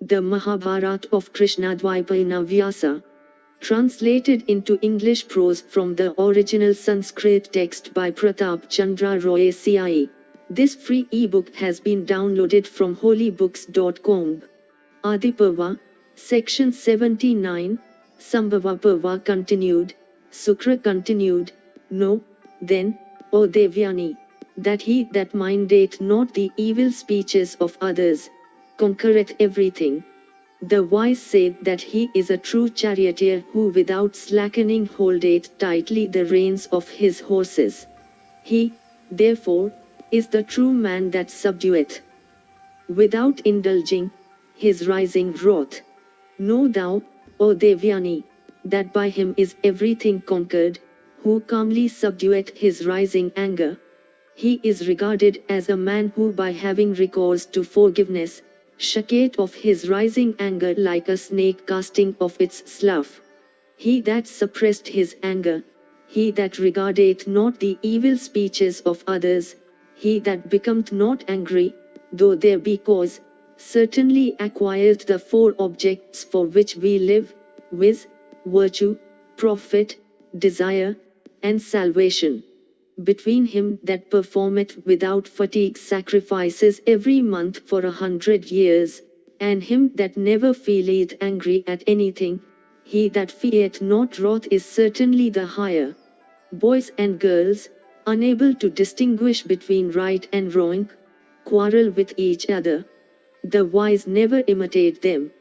the Mahabharata of Krishna-Dwaipayana Vyasa. Translated into English prose from the original Sanskrit text by Pratap Chandra Roy C.I.E. This free ebook has been downloaded from holybooks.com. Adiparva, Section 79, Sambhava Parva continued, Sukra continued, No, then, O Devyani, that he that mindeth not the evil speeches of others, conquereth everything. The wise say that he is a true charioteer who without slackening holdeth tightly the reins of his horses. He, therefore, is the true man that subdueth, without indulging, his rising wrath. Know thou, O Devyani, that by him is everything conquered, who calmly subdueth his rising anger. He is regarded as a man who by having recourse to forgiveness, shaketh off his rising anger like a snake casting off its slough. He that suppressed his anger, he that regardeth not the evil speeches of others, he that becometh not angry, though there be cause, certainly acquireth the four objects for which we live, viz., virtue, profit, desire, and salvation. Between him that performeth without fatigue sacrifices every month for 100 years, and him that never feeleth angry at anything, he that feareth not wrath is certainly the higher. Boys and girls, unable to distinguish between right and wrong, quarrel with each other. The wise never imitate them.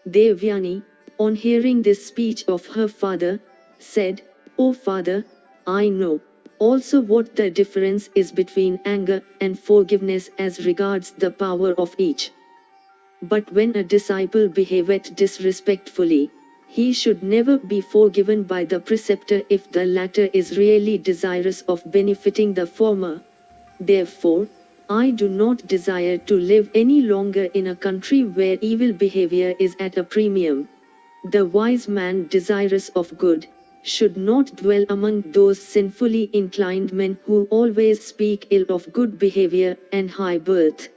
Devyani, on hearing this speech of her father, said, O father, I know also what the difference is between anger and forgiveness as regards the power of each. But when a disciple behaveth disrespectfully, he should never be forgiven by the preceptor if the latter is really desirous of benefiting the former. Therefore, I do not desire to live any longer in a country where evil behavior is at a premium. The wise man desirous of good should not dwell among those sinfully inclined men who always speak ill of good behavior and high birth.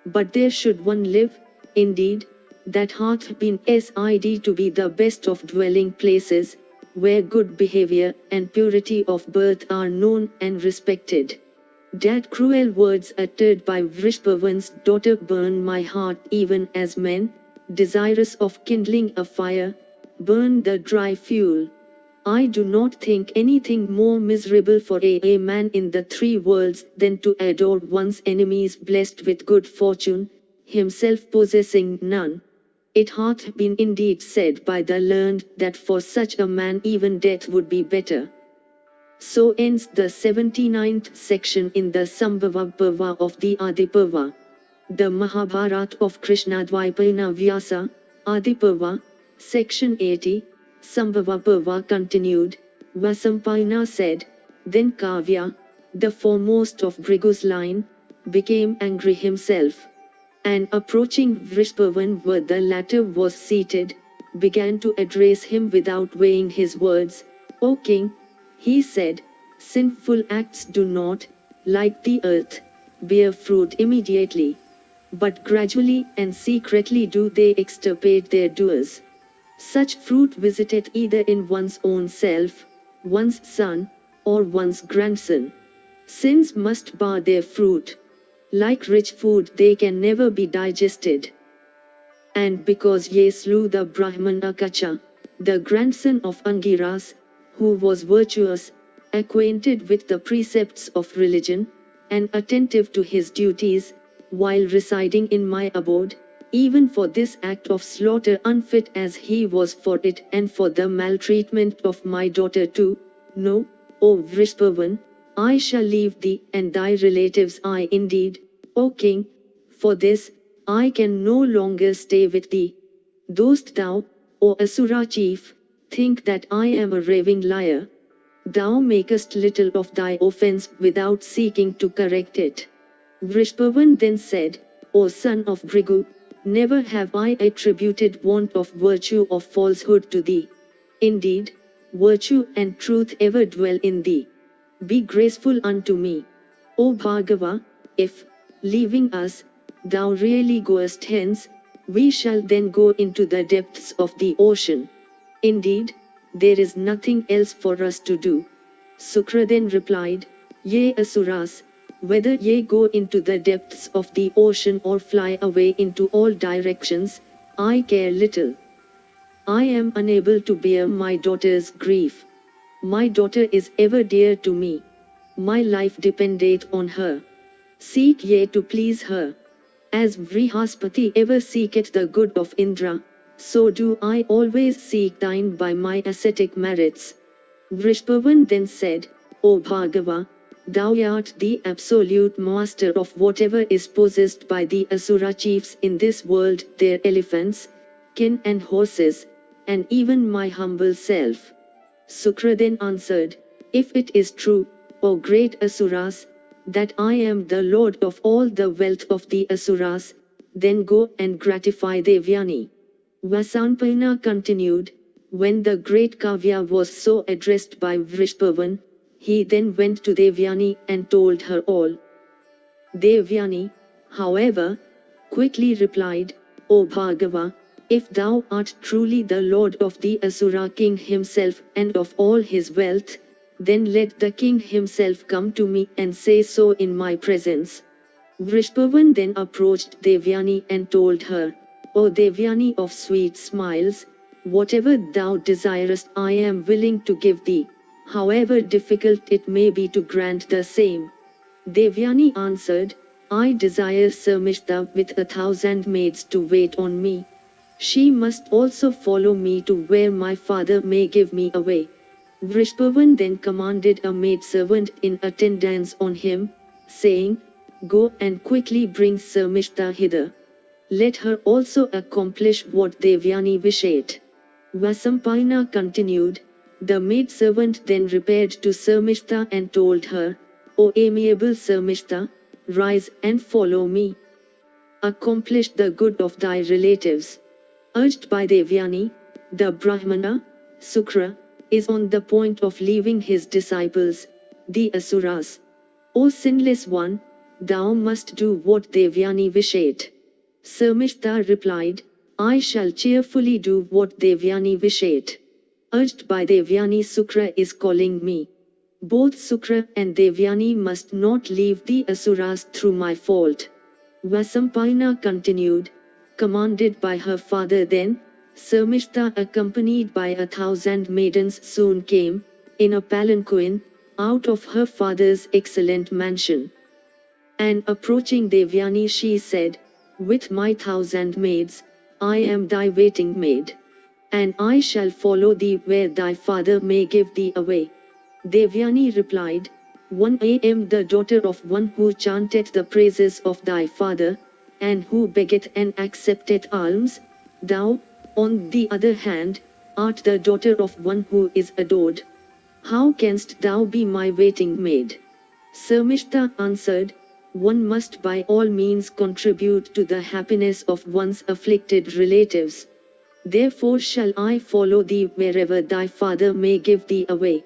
But there should one live, indeed, that hath been said to be the best of dwelling places, where good behavior and purity of birth are known and respected. That cruel words uttered by Vrishpavan's daughter burn my heart even as men, desirous of kindling a fire, burn the dry fuel. I do not think anything more miserable for a man in the three worlds than to adore one's enemies blessed with good fortune, himself possessing none. It hath been indeed said by the learned that for such a man even death would be better. So ends the 79th section in the Sambhava Parva of the Adiparva. The Mahabharata of Krishna-Dwaipayana Vyasa, Adiparva, Section 80, Sambhava Parva continued. Vasampayana said, Then Kavya, the foremost of Bhrigu's line, became angry himself, and approaching Vrishpavan where the latter was seated, began to address him without weighing his words. O king, he said, sinful acts do not, like the earth, bear fruit immediately, but gradually and secretly do they extirpate their doers. Such fruit visiteth either in one's own self, one's son, or one's grandson. Sins must bar their fruit. Like rich food they can never be digested. And because ye slew the Brahman Akacha, the grandson of Angiras, who was virtuous, acquainted with the precepts of religion, and attentive to his duties, while residing in my abode, even for this act of slaughter unfit as he was for it and for the maltreatment of my daughter too, no, O Vrishpavan, I shall leave thee and thy relatives I indeed, O king, for this, I can no longer stay with thee. Dost thou, O Asura chief, think that I am a raving liar? Thou makest little of thy offense without seeking to correct it. Vrishpavan then said, O son of Bhrigu, never have I attributed want of virtue or falsehood to thee. Indeed, virtue and truth ever dwell in thee. Be graceful unto me. O Bhargava, if, leaving us, thou really goest hence, We shall then go into the depths of the ocean. Indeed, there is nothing else for us to do. Sukra then replied, Ye Asuras, whether ye go into the depths of the ocean or fly away into all directions, I care little. I am unable to bear my daughter's grief. My daughter is ever dear to me. My life dependeth on her. Seek ye to please her. As Vrihaspati ever seeketh the good of Indra, so do I always seek thine by my ascetic merits. Vrishpavan then said, O Bhargava, thou art the absolute master of whatever is possessed by the Asura chiefs in this world, their elephants, kin and horses, and even my humble self. Sukra then answered, If it is true, O great Asuras, that I am the lord of all the wealth of the Asuras, then go and gratify Devyani. Vasampayana continued, when the great Kavya was so addressed by Vrishpavan, he then went to Devyani and told her all. Devyani, however, quickly replied, O Bhargava, if thou art truly the lord of the Asura king himself and of all his wealth, then let the king himself come to me and say so in my presence. Vrishpavan then approached Devyani and told her, O Devyani of sweet smiles, whatever thou desirest I am willing to give thee, however difficult it may be to grant the same. Devyani answered, I desire Sarmishta with 1,000 maids to wait on me. She must also follow me to where my father may give me away. Vrishpavan then commanded a maidservant in attendance on him, saying, Go and quickly bring Sarmishta hither. Let her also accomplish what Devyani wished. Vasampayana continued, the maidservant then repaired to Sarmishta and told her, O amiable Sarmishta, rise and follow me. Accomplish the good of thy relatives. Urged by Devyani, the Brahmana, Sukra, is on the point of leaving his disciples, the Asuras. O sinless one, thou must do what Devyani wished. Sarmishta replied, I shall cheerfully do what Devyani wished. Urged by Devyani, Sukra is calling me. Both Sukra and Devyani must not leave the Asuras through my fault. Vasampayana continued, commanded by her father then, Sarmishta accompanied by 1,000 maidens soon came, in a palanquin, out of her father's excellent mansion. And approaching Devyani she said, With my 1,000 maids, I am thy waiting maid. And I shall follow thee where thy father may give thee away. Devyani replied, I am the daughter of one who chanteth the praises of thy father, and who beggeth and accepteth alms. Thou, on the other hand, art the daughter of one who is adored. How canst thou be my waiting maid? Sarmishta answered, one must by all means contribute to the happiness of one's afflicted relatives. Therefore shall I follow thee wherever thy father may give thee away.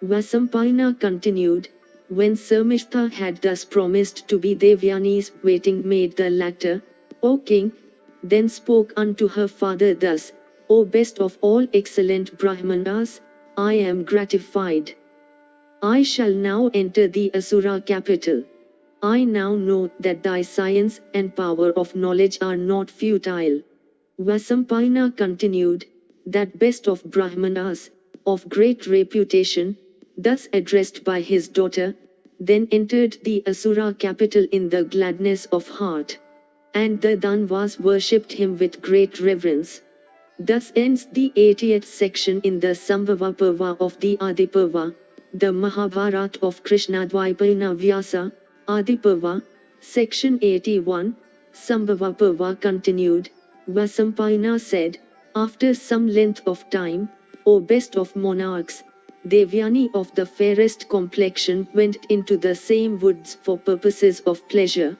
Vasampayana continued, when Sarmishta had thus promised to be Devyani's waiting maid, the latter, O king, then spoke unto her father thus, O best of all excellent Brahmanas, I am gratified. I shall now enter the Asura capital. I now know that thy science and power of knowledge are not futile. Vasampayana continued, that best of Brahmanas, of great reputation, thus addressed by his daughter, then entered the Asura capital in the gladness of heart. And the Danvas worshipped him with great reverence. Thus ends the 80th section in the Sambhava Parva of the Adi Parva, the Mahabharata of Krishna-Dwaipayana Vyasa, Adi Parva, section 81, Sambhava Parva continued. Vasampayana said, after some length of time, O best of monarchs, Devyani of the fairest complexion went into the same woods for purposes of pleasure.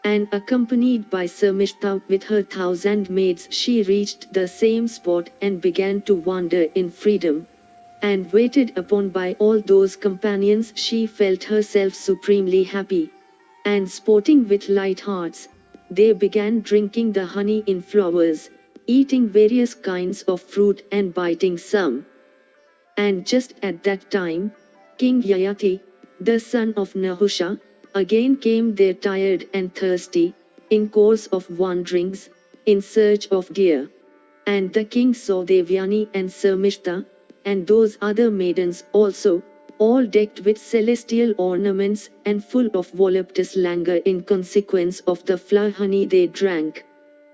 And accompanied by Sarmishta with her 1,000 maids she reached the same spot and began to wander in freedom. And waited upon by all those companions she felt herself supremely happy. And sporting with light hearts, they began drinking the honey in flowers, eating various kinds of fruit and biting some. And just at that time, King Yayati, the son of Nahusha, again came there tired and thirsty, in course of wanderings, in search of deer. And the king saw Devyani and Sarmishta, and those other maidens also, all decked with celestial ornaments and full of voluptuous languor in consequence of the flower honey they drank.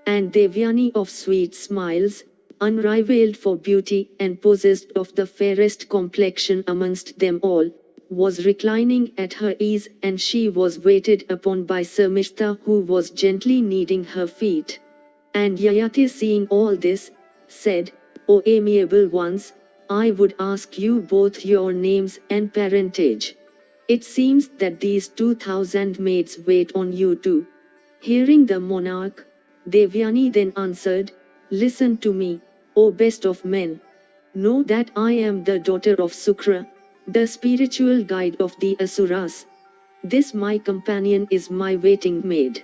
And Devyani of sweet smiles, unrivaled for beauty and possessed of the fairest complexion amongst them all, was reclining at her ease, and she was waited upon by Sarmishta, who was gently kneading her feet. And Yayati, seeing all this, said, O amiable ones, I would ask you both your names and parentage. It seems that these 2,000 maids wait on you too. Hearing the monarch, Devyani then answered, Listen to me, O best of men. Know that I am the daughter of Sukra, the spiritual guide of the Asuras. This my companion is my waiting maid.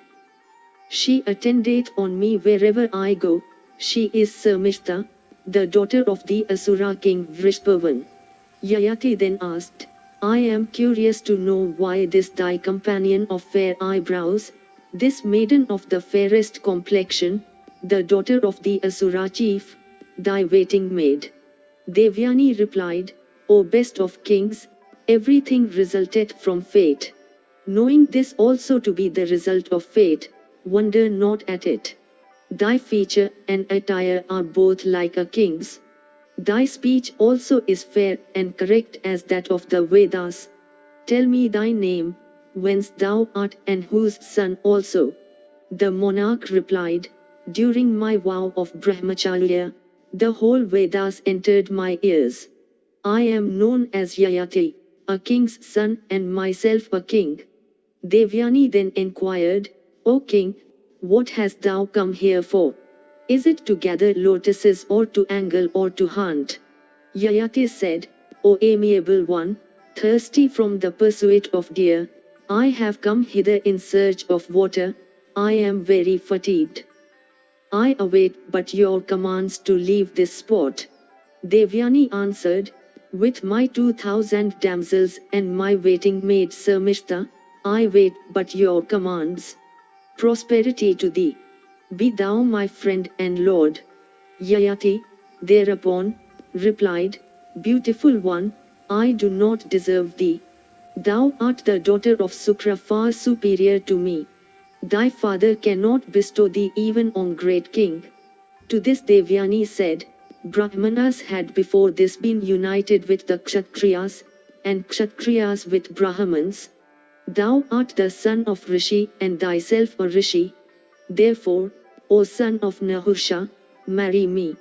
She attendeth on me wherever I go. She is Sarmishta, the daughter of the Asura king Vrishpavan. Yayati then asked, I am curious to know why this thy companion of fair eyebrows, this maiden of the fairest complexion, the daughter of the Asura chief, thy waiting maid. Devyani replied, O best of kings, everything resulteth from fate. Knowing this also to be the result of fate, wonder not at it. Thy feature and attire are both like a king's. Thy speech also is fair and correct as that of the Vedas. Tell me thy name, whence thou art and whose son also. The monarch replied, During my vow of Brahmacharya, the whole Vedas entered my ears. I am known as Yayati, a king's son and myself a king. Devyani then inquired, O king, what hast thou come here for? Is it to gather lotuses or to angle or to hunt? Yayati said, O amiable one, thirsty from the pursuit of deer, I have come hither in search of water, I am very fatigued. I await but your commands to leave this spot. Devyani answered, With my 2,000 damsels and my waiting maid Sarmishta, I wait but your commands. Prosperity to thee. Be thou my friend and lord. Yayati, thereupon, replied, Beautiful one, I do not deserve thee. Thou art the daughter of Sukra, far superior to me. Thy father cannot bestow thee even on great king. To this Devyani said, Brahmanas had before this been united with the Kshatriyas, and Kshatriyas with Brahmans. Thou art the son of Rishi and thyself a Rishi. Therefore, O son of Nahusha, marry me.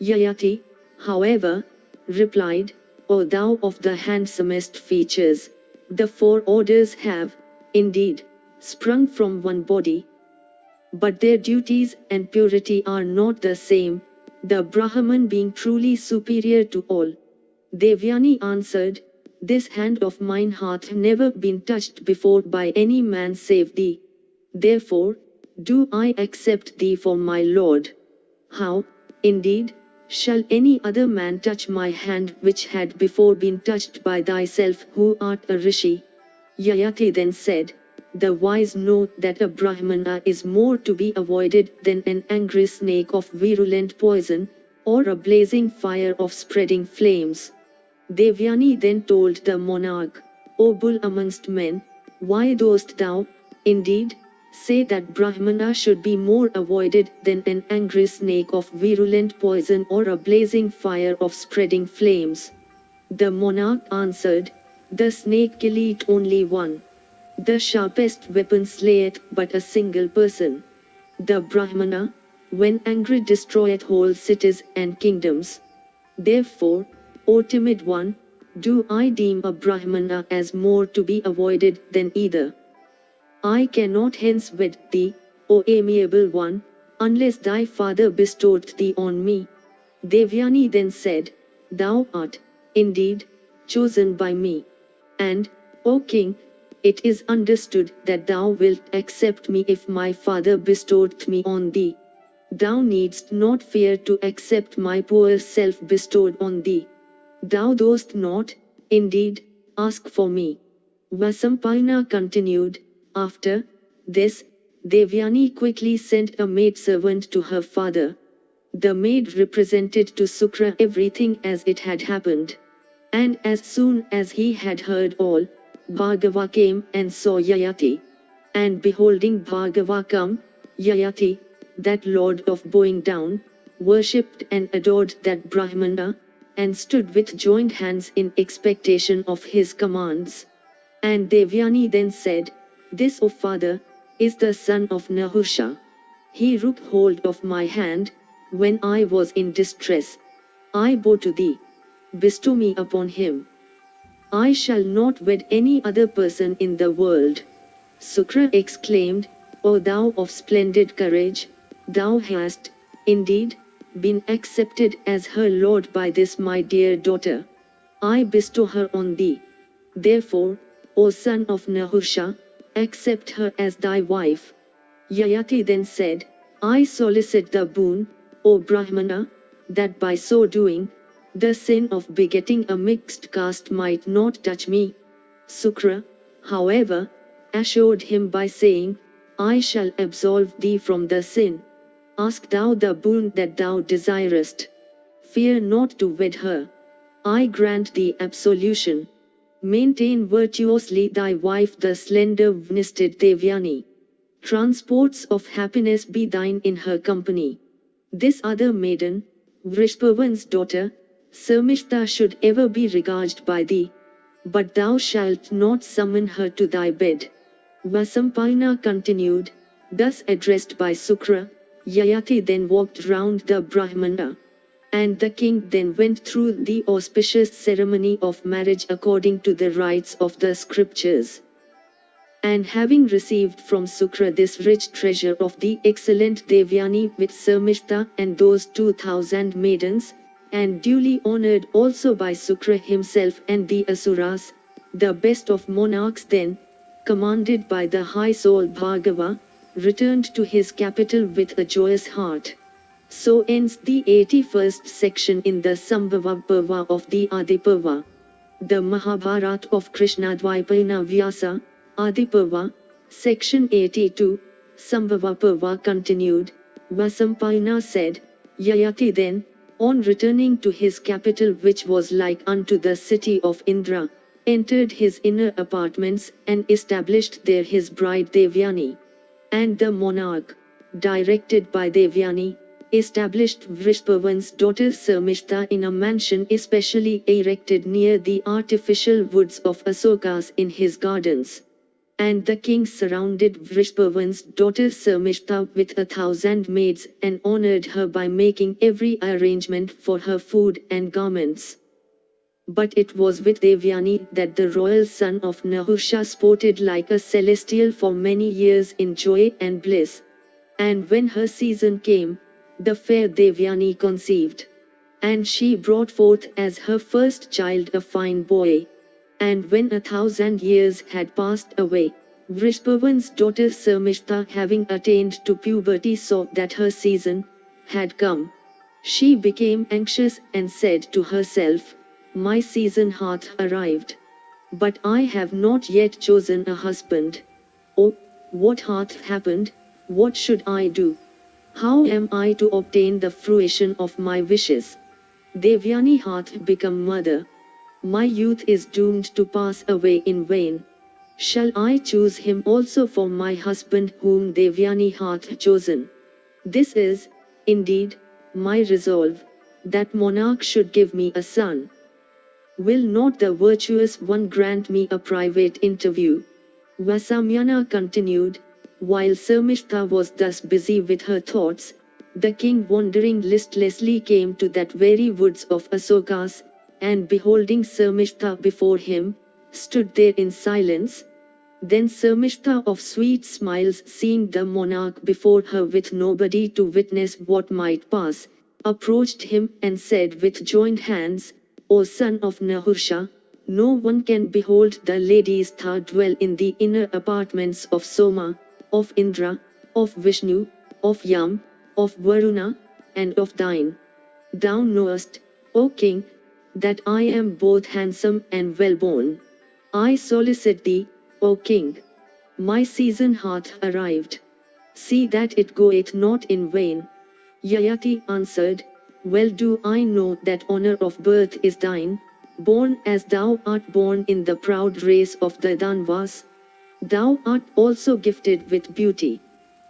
Yayati, however, replied, O thou of the handsomest features, the four orders have, indeed, sprung from one body. But their duties and purity are not the same, the Brahman being truly superior to all. Devyani answered, This hand of mine hath never been touched before by any man save thee. Therefore, do I accept thee for my lord. How, indeed, shall any other man touch my hand which had before been touched by thyself who art a rishi? Yayati then said, The wise know that a Brahmana is more to be avoided than an angry snake of virulent poison, or a blazing fire of spreading flames. Devyani then told the monarch, O bull amongst men, why dost thou, indeed, say that Brahmana should be more avoided than an angry snake of virulent poison or a blazing fire of spreading flames? The monarch answered, The snake killeth only one. The sharpest weapon slayeth but a single person. The Brahmana, when angry, destroyeth whole cities and kingdoms. Therefore, O timid one, do I deem a Brahmana as more to be avoided than either. I cannot hence wed thee, O amiable one, unless thy father bestowed thee on me. Devyani then said, Thou art, indeed, chosen by me. And, O king, it is understood that thou wilt accept me if my father bestowed me on thee. Thou needst not fear to accept my poor self bestowed on thee. Thou dost not, indeed, ask for me. Vasampayana continued. After this, Devyani quickly sent a maidservant to her father. The maid represented to Sukra everything as it had happened. And as soon as he had heard all, Bhargava came and saw Yayati. And beholding Bhargava come, Yayati, that lord of bowing down, worshipped and adored that Brahmana, and stood with joined hands in expectation of his commands. And Devyani then said, This, O father, is the son of Nahusha. He took hold of my hand, when I was in distress. I bow to thee. Bestow me upon him. I shall not wed any other person in the world. Sukra exclaimed, O thou of splendid courage, thou hast, indeed, been accepted as her lord by this my dear daughter. I bestow her on thee. Therefore, O son of Nahusha, accept her as thy wife. Yayati then said, I solicit the boon, O Brahmana, that by so doing, the sin of begetting a mixed caste might not touch me. Sukra, however, assured him by saying, I shall absolve thee from the sin. Ask thou the boon that thou desirest. Fear not to wed her. I grant thee absolution. Maintain virtuously thy wife the slender vested Devyani. Transports of happiness be thine in her company. This other maiden, Vrishpavan's daughter, Sarmishta should ever be regarded by thee. But thou shalt not summon her to thy bed. Vasampayana continued, thus addressed by Sukra, Yayati then walked round the Brahmana. And the king then went through the auspicious ceremony of marriage according to the rites of the scriptures. And having received from Sukra this rich treasure of the excellent Devyani with Sarmishta and those 2,000 maidens, and duly honored also by Sukra himself and the Asuras, the best of monarchs then, commanded by the high soul Bhargava, returned to his capital with a joyous heart. So ends the 81st section in the Sambhava Parva of the Adi Parva. The Mahabharata of Krishna-Dwaipayana Vyasa, Adi Parva, section 82, Sambhava Parva continued. Vasampayana said, Yayati then, on returning to his capital which was like unto the city of Indra, entered his inner apartments and established there his bride Devyani. And the monarch, directed by Devyani, established Vrishpavan's daughter Sarmishta in a mansion especially erected near the artificial woods of Asokas in his gardens. And the king surrounded Vrishpavan's daughter Sarmishta with 1,000 maids and honored her by making every arrangement for her food and garments. But it was with Devyani that the royal son of Nahusha sported like a celestial for many years in joy and bliss. And when her season came, the fair Devyani conceived. And she brought forth as her first child a fine boy. And when 1,000 years had passed away, Vrishpavan's daughter Sarmishta having attained to puberty saw that her season had come. She became anxious and said to herself, My season hath arrived. But I have not yet chosen a husband. Oh, what hath happened? What should I do? How am I to obtain the fruition of my wishes? Devyani hath become mother. My youth is doomed to pass away in vain. Shall I choose him also for my husband whom Devyani hath chosen? This is, indeed, my resolve, that monarch should give me a son. Will not the virtuous one grant me a private interview? Vasampayana continued, while Sarmishta was thus busy with her thoughts, the king wandering listlessly came to that very woods of Asokas, and beholding Sarmishta before him, stood there in silence. Then Sarmishta of sweet smiles seeing the monarch before her with nobody to witness what might pass, approached him and said with joined hands, O son of Nahusha, No one can behold the ladies that dwell in the inner apartments of Soma, of Indra, of Vishnu, of Yam, of Varuna, and of thine. Thou knowest, O king, that I am both handsome and well-born. I solicit thee, O king. My season hath arrived. See that it goeth not in vain. Yayati answered, Well do I know that honor of birth is thine, born as thou art born in the proud race of the Danvas. Thou art also gifted with beauty.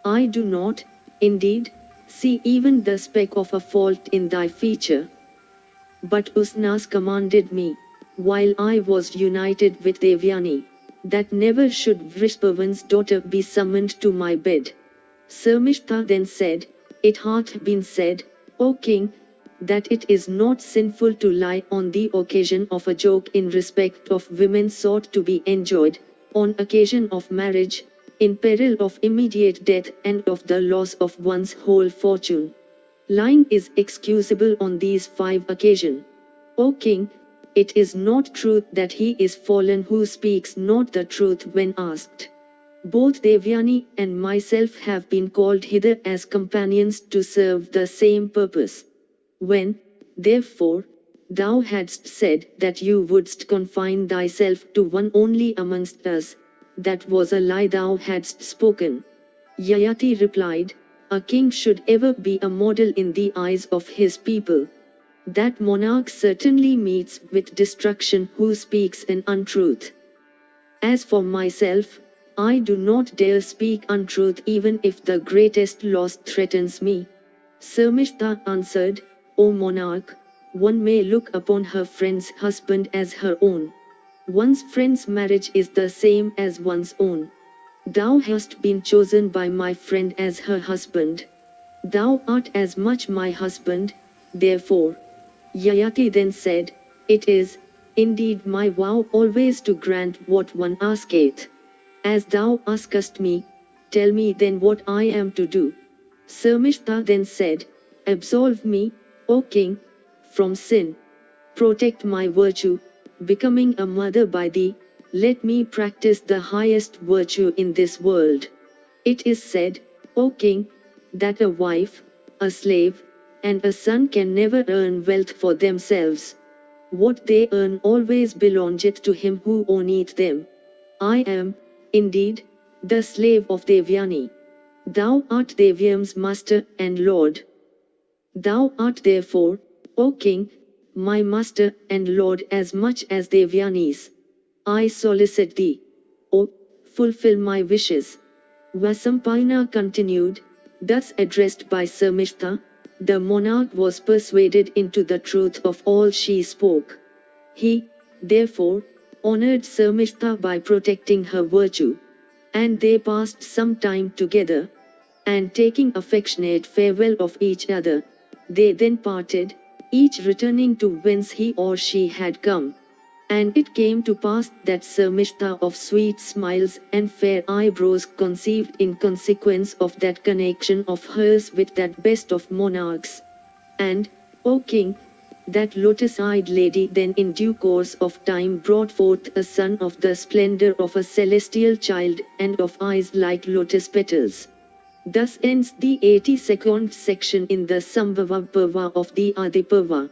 I do not, indeed, see even the speck of a fault in thy feature. But Usnas commanded me, while I was united with Devyani, that never should Vrishpavan's daughter be summoned to my bed. Sarmishta then said, It hath been said, O king, that it is not sinful to lie on the occasion of a joke in respect of women sought to be enjoyed, on occasion of marriage, in peril of immediate death and of the loss of one's whole fortune. Lying is excusable on these 5 occasions. O king, it is not true that he is fallen who speaks not the truth when asked. Both Devyani and myself have been called hither as companions to serve the same purpose. When, therefore, thou hadst said that you wouldst confine thyself to one only amongst us, that was a lie thou hadst spoken. Yayati replied, A king should ever be a model in the eyes of his people. That monarch certainly meets with destruction who speaks an untruth. As for myself, I do not dare speak untruth even if the greatest loss threatens me. Sarmishta answered, O monarch, one may look upon her friend's husband as her own. One's friend's marriage is the same as one's own. Thou hast been chosen by my friend as her husband. Thou art as much my husband, therefore. Yayati then said, It is, indeed my vow always to grant what one asketh. As thou askest me, tell me then what I am to do. Sarmishta then said, Absolve me, O king, from sin. Protect my virtue, becoming a mother by thee, let me practice the highest virtue in this world. It is said, O king, that a wife, a slave, and a son can never earn wealth for themselves. What they earn always belongeth to him who owneth them. I am, indeed, the slave of Devyani. Thou art Devyam's master and lord. Thou art therefore, O king, my master and lord as much as Devyani's. I solicit thee. O, fulfill my wishes. Vasampayana continued, thus addressed by Sarmishta, the monarch was persuaded into the truth of all she spoke. He, therefore, honored Sarmishta by protecting her virtue. And they passed some time together, and taking affectionate farewell of each other, they then parted, each returning to whence he or she had come. And it came to pass that Sarmishta of sweet smiles and fair eyebrows conceived in consequence of that connection of hers with that best of monarchs. And, O king, that lotus-eyed lady then in due course of time brought forth a son of the splendor of a celestial child and of eyes like lotus petals. Thus ends the 82nd section in the Sambhava Parva of the Adi Parva.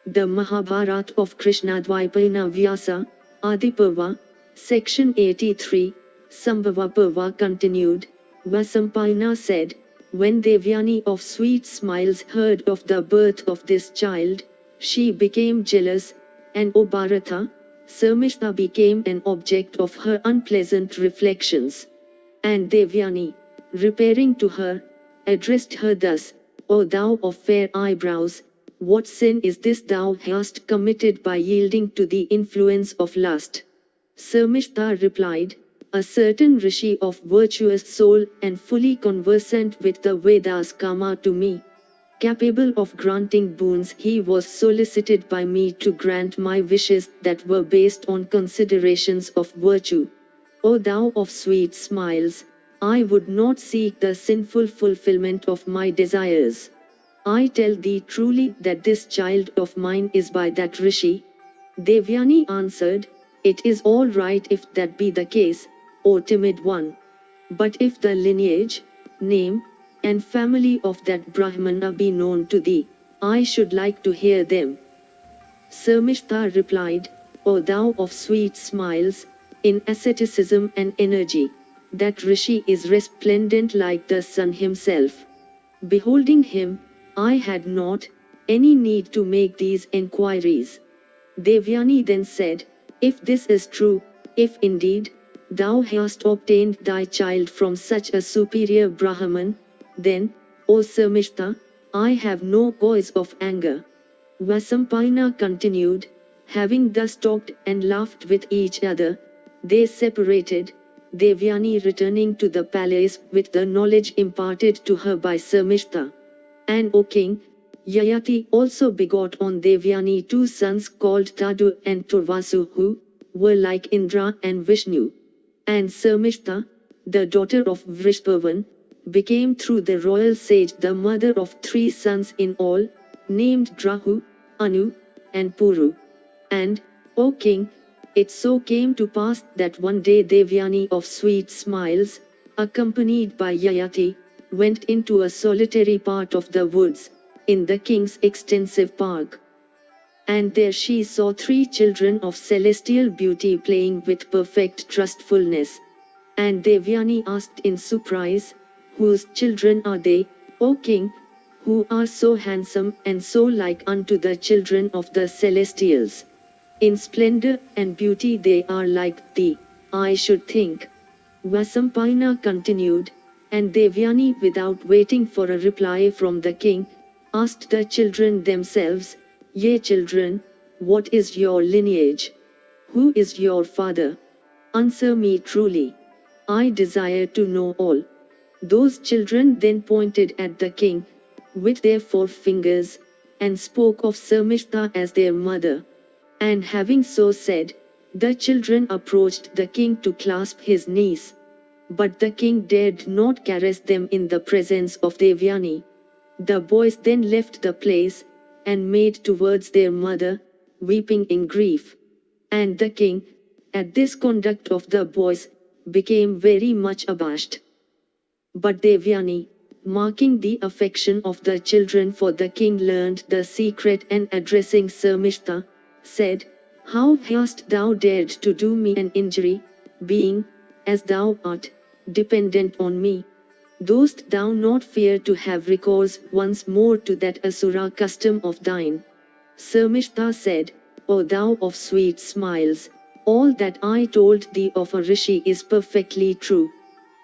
The Mahabharata of Krishna-Dwaipayana Vyasa, Adi Parva, section 83, Sambhava Parva continued. Vasampayana said, when Devyani of sweet smiles heard of the birth of this child, she became jealous, and O Bharata, Sarmishta became an object of her unpleasant reflections. And Devyani, repairing to her, addressed her thus, O thou of fair eyebrows, what sin is this thou hast committed by yielding to the influence of lust? Sarmishta replied, a certain rishi of virtuous soul and fully conversant with the Vedas came to me. Capable of granting boons, he was solicited by me to grant my wishes that were based on considerations of virtue. O thou of sweet smiles, I would not seek the sinful fulfillment of my desires. I tell thee truly that this child of mine is by that rishi. Devyani answered, "It is all right if that be the case, O timid one. But if the lineage, name, and family of that Brahmana be known to thee, I should like to hear them." Sarmishta replied, "O thou of sweet smiles, in asceticism and energy, that rishi is resplendent like the sun himself. Beholding him, I had not any need to make these enquiries." Devyani then said, "If this is true, if indeed thou hast obtained thy child from such a superior Brahman, then, O Sarmishta, I have no cause of anger." Vasampayana continued, "Having thus talked and laughed with each other, they separated, Devyani returning to the palace with the knowledge imparted to her by Sarmishta. "And O king, Yayati also begot on Devyani two sons called Tadu and Turvasu, who were like Indra and Vishnu. And Sarmishta, the daughter of Vrishpavan, became through the royal sage the mother of three sons in all, named Drahu, Anu, and Puru. And, O king, it so came to pass that one day Devyani of sweet smiles, accompanied by Yayati, went into a solitary part of the woods, in the king's extensive park. And there she saw three children of celestial beauty playing with perfect trustfulness. And Devyani asked in surprise, "Whose children are they, O king, who are so handsome and so like unto the children of the celestials? In splendor and beauty they are like thee, I should think." Vasampayana continued, and Devyani, without waiting for a reply from the king, asked the children themselves, "Ye children, what is your lineage? Who is your father? Answer me truly. I desire to know all." Those children then pointed at the king, with their forefingers, and spoke of Sarmishta as their mother. And having so said, the children approached the king to clasp his knees. But the king dared not caress them in the presence of Devyani. The boys then left the place, and made towards their mother, weeping in grief. And the king, at this conduct of the boys, became very much abashed. But Devyani, marking the affection of the children for the king, learned the secret, and addressing Sarmishta, said, "How hast thou dared to do me an injury, being, as thou art, dependent on me? Dost thou not fear to have recourse once more to that asura custom of thine?" Sarmishta said, "O thou of sweet smiles, all that I told thee of a rishi is perfectly true.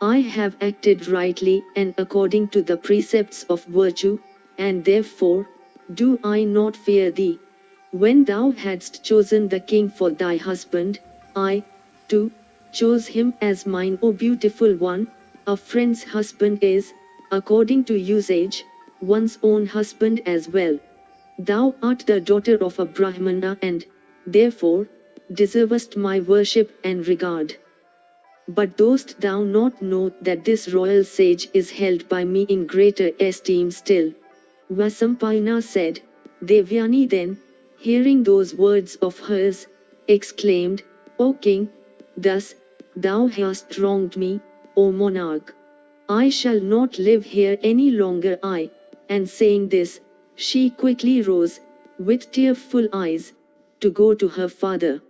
I have acted rightly and according to the precepts of virtue, and therefore, do I not fear thee. When thou hadst chosen the king for thy husband, I, too, chose him as mine, O beautiful one. A friend's husband is, according to usage, one's own husband as well. Thou art the daughter of a Brahmana and, therefore, deservest my worship and regard. But dost thou not know that this royal sage is held by me in greater esteem still?" Vasampayana said. Devyani then, hearing those words of hers, exclaimed, "O king, thus, thou hast wronged me, O monarch. I shall not live here any longer, I." And saying this, she quickly rose, with tearful eyes, to go to her father.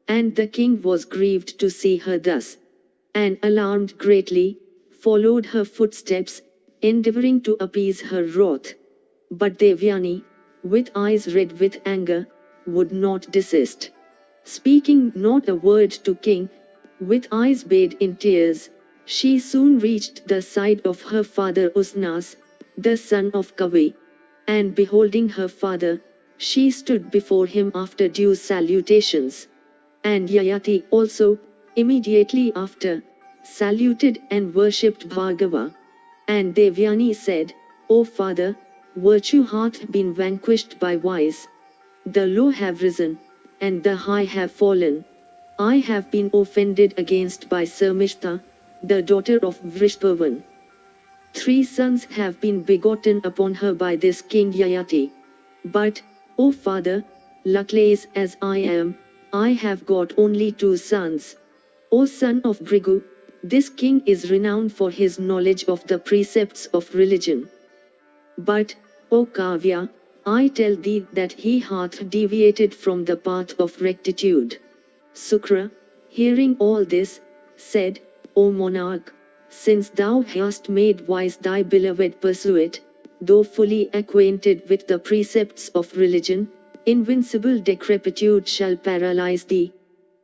And the king was grieved to see her thus, and alarmed greatly, followed her footsteps, endeavoring to appease her wrath. But Devyani, with eyes red with anger, would not desist. Speaking not a word to king, with eyes bathed in tears, she soon reached the side of her father Usnas, the son of Kavi. And beholding her father, she stood before him after due salutations. And Yayati also, immediately after, saluted and worshipped Bhargava. And Devyani said, "O father, virtue hath been vanquished by vice. The low have risen, and the high have fallen. I have been offended against by Sarmishta, the daughter of Vrishpavan. 3 sons have been begotten upon her by this king Yayati. But, O father, luckless as I am, I have got only 2 sons. O son of Brigu, this king is renowned for his knowledge of the precepts of religion. But, O Kavya, I tell thee that he hath deviated from the path of rectitude. Sukra, hearing all this, said, O monarch, since thou hast made wise thy beloved pursuit, though fully acquainted with the precepts of religion, invincible decrepitude shall paralyze thee.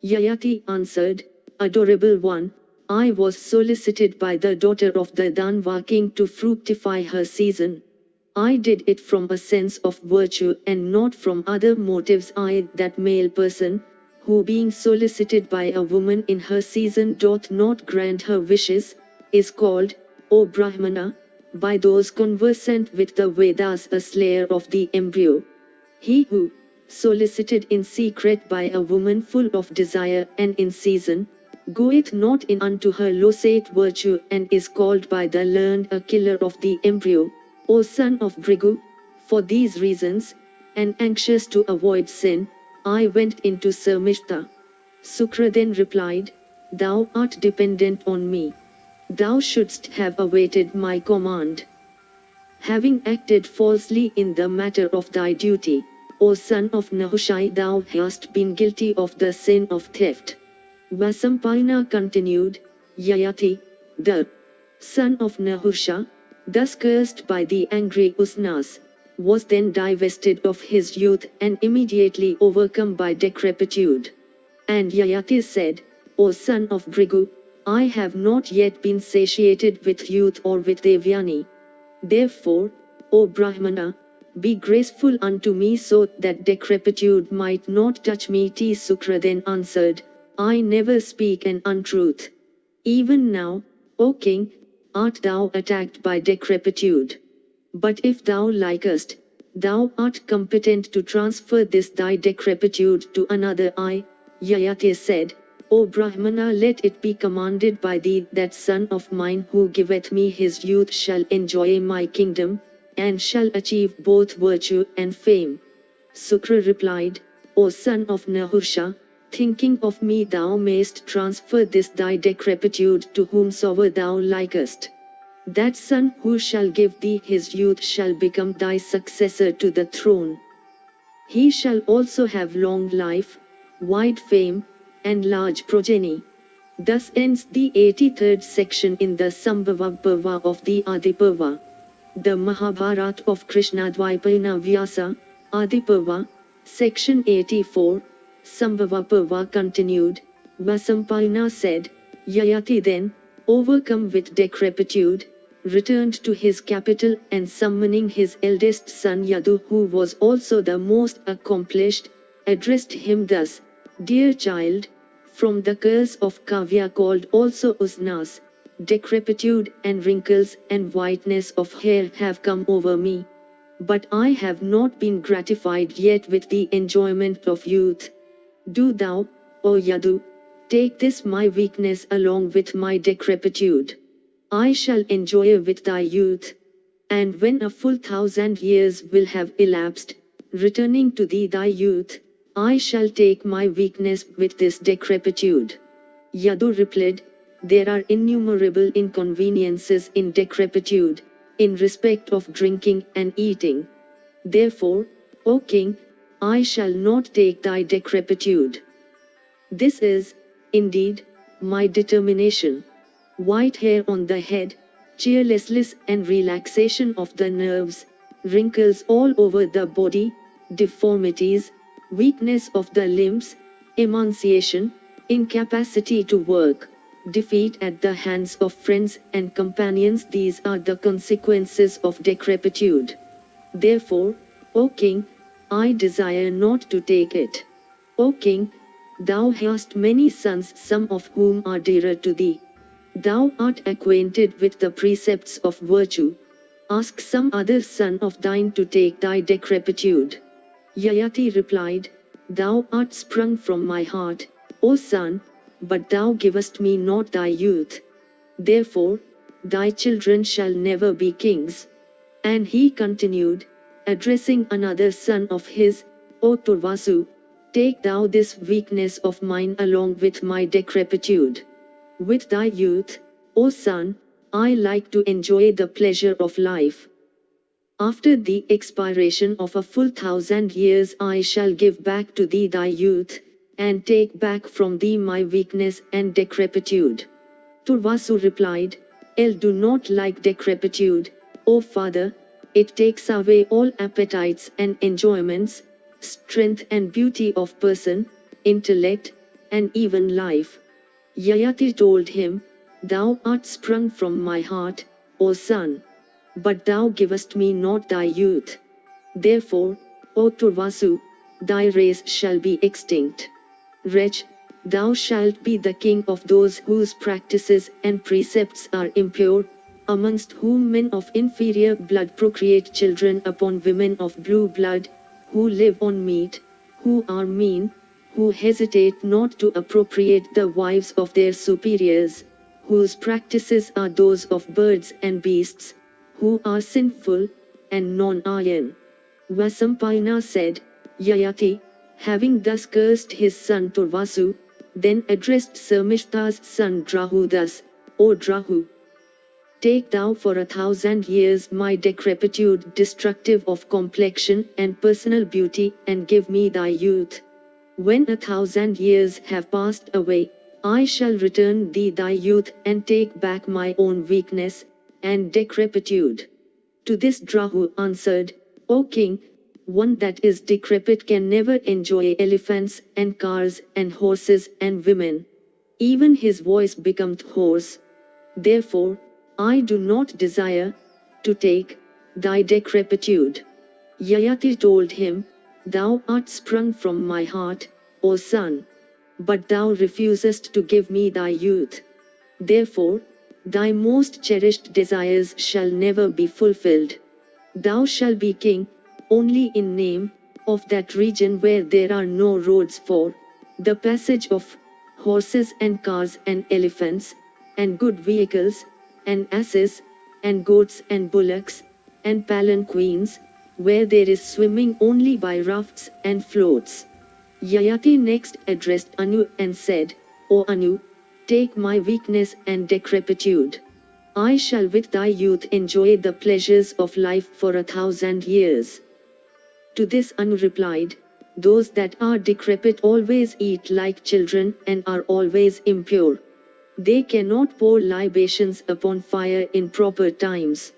Yayati answered, Adorable one, I was solicited by the daughter of the Danva king to fructify her season. I did it from a sense of virtue and not from other motives. I, that male person, who being solicited by a woman in her season doth not grant her wishes, is called, O Brahmana, by those conversant with the Vedas a slayer of the embryo. He who, solicited in secret by a woman full of desire and in season, goeth not in unto her losate virtue and is called by the learned a killer of the embryo. O son of Brigu, for these reasons, and anxious to avoid sin, I went into Sarmishta. Sukra then replied, Thou art dependent on me. Thou shouldst have awaited my command. Having acted falsely in the matter of thy duty, O son of Nahushai, thou hast been guilty of the sin of theft. Vasampayana continued, Yayati, the son of Nahusha, thus cursed by the angry Usnas, was then divested of his youth and immediately overcome by decrepitude. And Yayati said, O son of Brigu, I have not yet been satiated with youth or with Devyani. Therefore, O Brahmana, be graceful unto me so that decrepitude might not touch me. T. Sukra then answered, I never speak an untruth. Even now, O king, art thou attacked by decrepitude. But if thou likest, thou art competent to transfer this thy decrepitude to another. I, Yayati said, O Brahmana, let it be commanded by thee that son of mine who giveth me his youth shall enjoy my kingdom, and shall achieve both virtue and fame. Sukra replied, O son of Nahursha, thinking of me thou mayst transfer this thy decrepitude to whomsoever thou likest. That son who shall give thee his youth shall become thy successor to the throne. He shall also have long life, wide fame, and large progeny. Thus ends the 83rd section in the Sambhava Parva of the Adi Parva. The Mahabharata of Krishna-Dwaipayana Vyasa, Adi Parva, section 84, Sambhava Parva continued. Vasampayana said, Yayati then, overcome with decrepitude, returned to his capital and summoning his eldest son Yadu, who was also the most accomplished, addressed him thus, Dear child, from the curse of Kavya called also Usnas, decrepitude and wrinkles and whiteness of hair have come over me. But I have not been gratified yet with the enjoyment of youth. Do thou, O Yadu, take this my weakness along with my decrepitude. I shall enjoy with thy youth. And when a full 1,000 years will have elapsed, returning to thee thy youth, I shall take my weakness with this decrepitude. Yadu replied, There are innumerable inconveniences in decrepitude, in respect of drinking and eating. Therefore, O king, I shall not take thy decrepitude. This is, indeed, my determination. White hair on the head, cheerlessness and relaxation of the nerves, wrinkles all over the body, deformities, weakness of the limbs, emaciation, incapacity to work, defeat at the hands of friends and companions, these are the consequences of decrepitude. Therefore, O king, I desire not to take it. O king, thou hast many sons, some of whom are dearer to thee. Thou art acquainted with the precepts of virtue. Ask some other son of thine to take thy decrepitude. Yayati replied, Thou art sprung from my heart, O son, but thou givest me not thy youth. Therefore, thy children shall never be kings. And he continued, addressing another son of his, O Turvasu, take thou this weakness of mine along with my decrepitude. With thy youth, O son, I like to enjoy the pleasure of life. After the expiration of a full 1,000 years I shall give back to thee thy youth, and take back from thee my weakness and decrepitude. Turvasu replied, I do not like decrepitude, O father, it takes away all appetites and enjoyments, strength and beauty of person, intellect, and even life. Yayati told him, Thou art sprung from my heart, O son. But thou givest me not thy youth. Therefore, O Turvasu, thy race shall be extinct. Wretch, thou shalt be the king of those whose practices and precepts are impure, amongst whom men of inferior blood procreate children upon women of blue blood, who live on meat, who are mean, who hesitate not to appropriate the wives of their superiors, whose practices are those of birds and beasts, who are sinful, and non-iron. Vasampayana said, Yayati, having thus cursed his son Turvasu, then addressed Sarmishta's son Drahu thus, O Drahu, take thou for 1,000 years my decrepitude destructive of complexion and personal beauty and give me thy youth. When 1,000 years have passed away, I shall return thee thy youth and take back my own weakness and decrepitude. To this Drahu answered, O king, one that is decrepit can never enjoy elephants and cars and horses and women. Even his voice became hoarse. Therefore, I do not desire to take thy decrepitude. Yayati told him, Thou art sprung from my heart, O son. But thou refusest to give me thy youth. Therefore, thy most cherished desires shall never be fulfilled. Thou shalt be king, only in name, of that region where there are no roads for the passage of horses and cars and elephants, and good vehicles, and asses, and goats and bullocks, and palanquins, where there is swimming only by rafts and floats. Yayati next addressed Anu and said, O Anu, take my weakness and decrepitude. I shall with thy youth enjoy the pleasures of life for 1,000 years. To this Anu replied, Those that are decrepit always eat like children and are always impure. They cannot pour libations upon fire in proper times.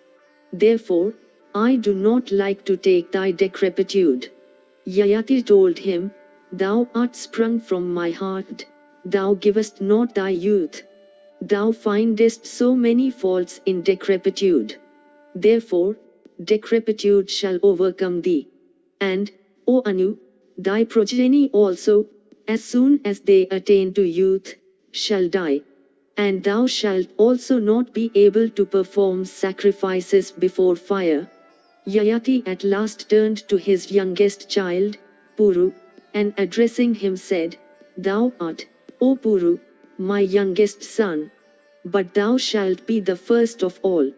Therefore, I do not like to take thy decrepitude. Yayati told him, Thou art sprung from my heart, thou givest not thy youth. Thou findest so many faults in decrepitude. Therefore, decrepitude shall overcome thee. And, O Anu, thy progeny also, as soon as they attain to youth, shall die. And thou shalt also not be able to perform sacrifices before fire. Yayati at last turned to his youngest child, Puru, and addressing him said, Thou art, O Puru, my youngest son. But thou shalt be the first of all.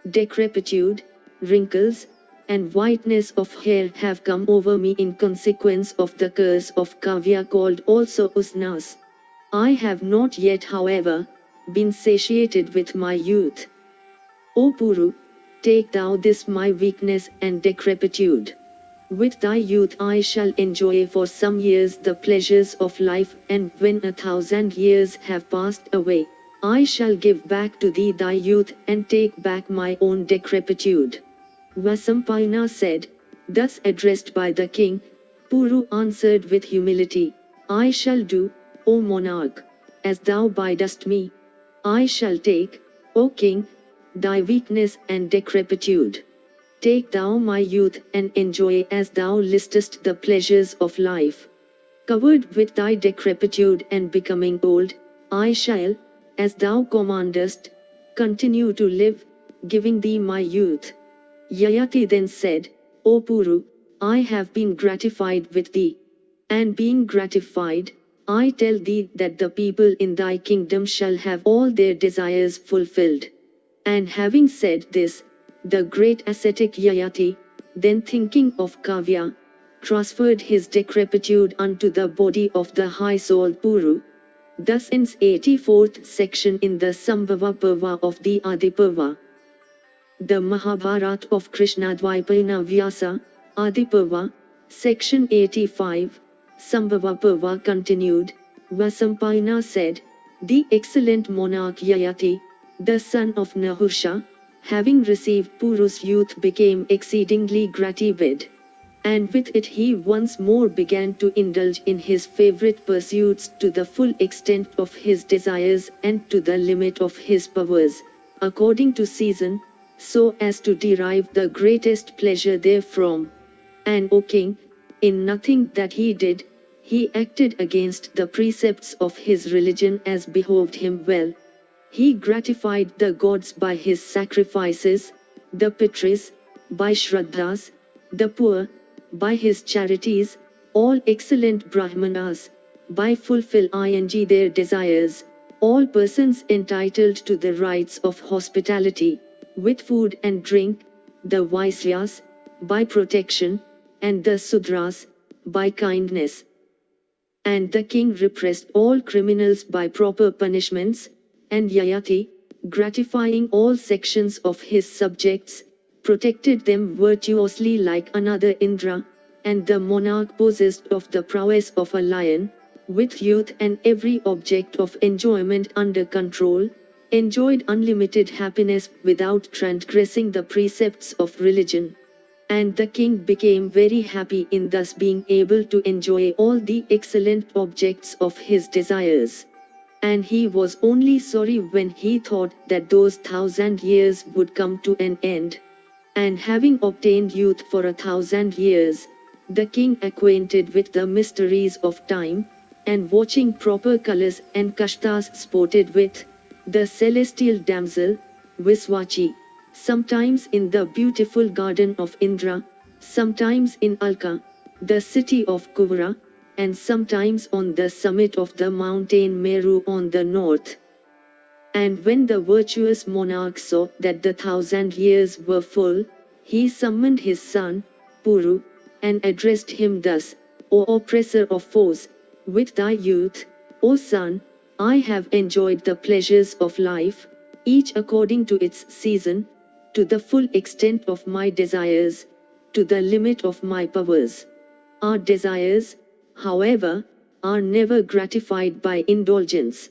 Decrepitude, wrinkles, and whiteness of hair have come over me in consequence of the curse of Kavya called also Usnas. I have not yet, however, been satiated with my youth. O Puru, take thou this my weakness and decrepitude. With thy youth I shall enjoy for some years the pleasures of life, and when 1,000 years have passed away, I shall give back to thee thy youth and take back my own decrepitude. Vasampayana said, thus addressed by the king, Puru answered with humility, I shall do, O monarch, as thou bidest me. I shall take, O king, thy weakness and decrepitude. Take thou my youth and enjoy as thou listest the pleasures of life. Covered with thy decrepitude and becoming old, I shall, as thou commandest, continue to live, giving thee my youth. Yayati then said, O Puru, I have been gratified with thee. And being gratified, I tell thee that the people in thy kingdom shall have all their desires fulfilled. And having said this, the great ascetic Yayati, then thinking of Kavya, transferred his decrepitude unto the body of the high-souled Puru. Thus ends 84th section in the Sambhava Parva of the Adi Parva. The Mahabharata of Krishna-Dwaipayana Vyasa, Adi Parva, section 85, Sambhava Parva continued. Vasampayana said, the excellent monarch Yayati, the son of Nahursha, having received Puru's youth became exceedingly gratified. And with it he once more began to indulge in his favorite pursuits to the full extent of his desires and to the limit of his powers, according to season, so as to derive the greatest pleasure therefrom. And O king, in nothing that he did, he acted against the precepts of his religion as behoved him well. He gratified the gods by his sacrifices, the Pitris, by Shraddhas, the poor, by his charities, all excellent Brahmanas, by fulfilling their desires, all persons entitled to the rights of hospitality, with food and drink, the Vaisyas, by protection, and the Sudras, by kindness. And the king repressed all criminals by proper punishments, and Yayati, gratifying all sections of his subjects, protected them virtuously like another Indra, and the monarch possessed of the prowess of a lion, with youth and every object of enjoyment under control, enjoyed unlimited happiness without transgressing the precepts of religion. And the king became very happy in thus being able to enjoy all the excellent objects of his desires. And he was only sorry when he thought that those 1,000 years would come to an end. And having obtained youth for 1,000 years, the king acquainted with the mysteries of time, and watching proper colors and kashtas sported with, the celestial damsel, Viswachi, sometimes in the beautiful garden of Indra, sometimes in Alka, the city of Kuvara, and sometimes on the summit of the mountain Meru on the north. And when the virtuous monarch saw that the 1,000 years were full, he summoned his son, Puru, and addressed him thus, O oppressor of foes, with thy youth, O son, I have enjoyed the pleasures of life, each according to its season, to the full extent of my desires, to the limit of my powers. Our desires, however, are never gratified by indulgence.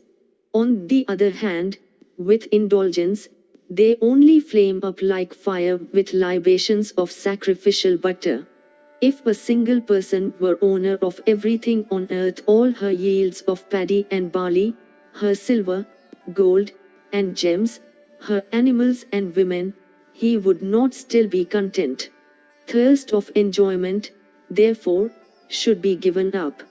On the other hand, with indulgence, they only flame up like fire with libations of sacrificial butter. If a single person were owner of everything on earth, all her yields of paddy and barley, her silver, gold, and gems, her animals and women, he would not still be content. Thirst of enjoyment, therefore, should be given up.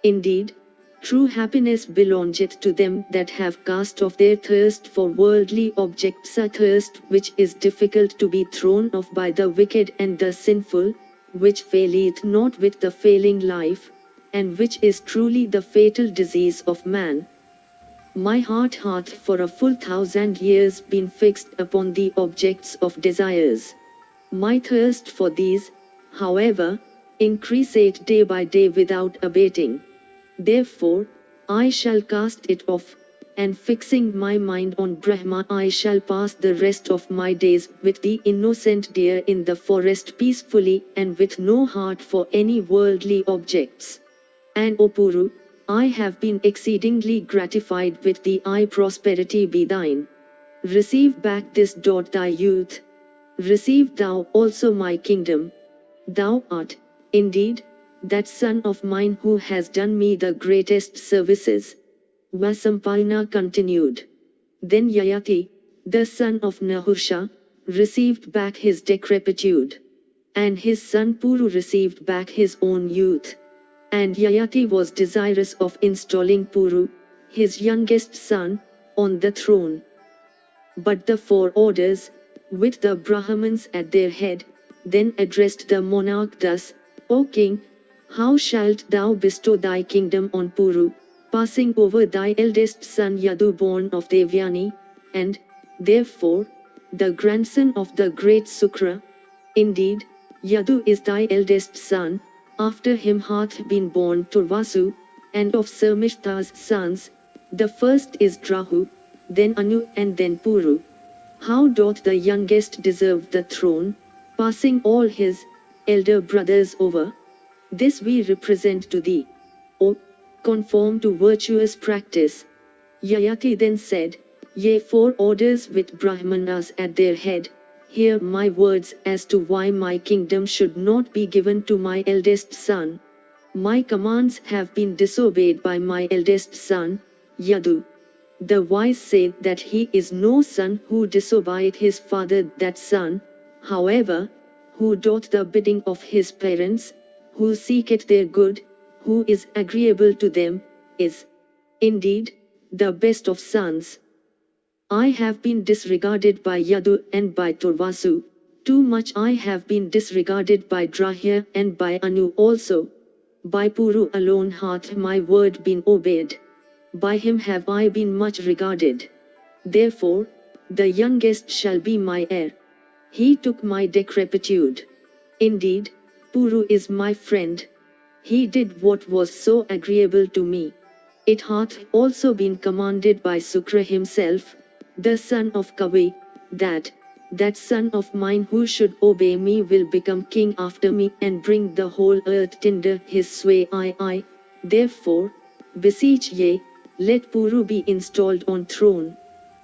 Indeed, true happiness belongeth to them that have cast off their thirst for worldly objects, a thirst which is difficult to be thrown off by the wicked and the sinful, which faileth not with the failing life, and which is truly the fatal disease of man. My heart hath for a full 1,000 years been fixed upon the objects of desires. My thirst for these, however, increaseth day by day without abating. Therefore, I shall cast it off, and fixing my mind on Brahma, I shall pass the rest of my days with the innocent deer in the forest peacefully and with no heart for any worldly objects. And O Puru, I have been exceedingly gratified with thee, prosperity be thine. Receive back this thy youth. Receive thou also my kingdom. Thou art, indeed, that son of mine who has done me the greatest services. Vasampayana continued. Then Yayati, the son of Nahursha, received back his decrepitude. And his son Puru received back his own youth. And Yayati was desirous of installing Puru, his youngest son, on the throne. But the four orders, with the Brahmins at their head, then addressed the monarch thus, O king, how shalt thou bestow thy kingdom on Puru, passing over thy eldest son Yadu born of Devyani, and, therefore, the grandson of the great Sukra? Indeed, Yadu is thy eldest son, After him hath been born Turvasu, and of Sarmishta's sons, the first is Drahu, then Anu and then Puru. How doth the youngest deserve the throne, passing all his elder brothers over? This we represent to thee. O, conform to virtuous practice. Yayati then said, Ye 4 orders with Brahmanas at their head, hear my words as to why my kingdom should not be given to my eldest son. My commands have been disobeyed by my eldest son, Yadu. The wise say that he is no son who disobeyed his father. That son, however, who doth the bidding of his parents, who seeketh their good, who is agreeable to them, is indeed the best of sons. I have been disregarded by Yadu and by Turvasu. Too much I have been disregarded by Drahya and by Anu also. By Puru alone hath my word been obeyed. By him have I been much regarded. Therefore, the youngest shall be my heir. He took my decrepitude. Indeed, Puru is my friend. He did what was so agreeable to me. It hath also been commanded by Sukra himself, the son of Kavi, that son of mine who should obey me will become king after me and bring the whole earth under his sway. I therefore beseech ye, let Puru be installed on throne.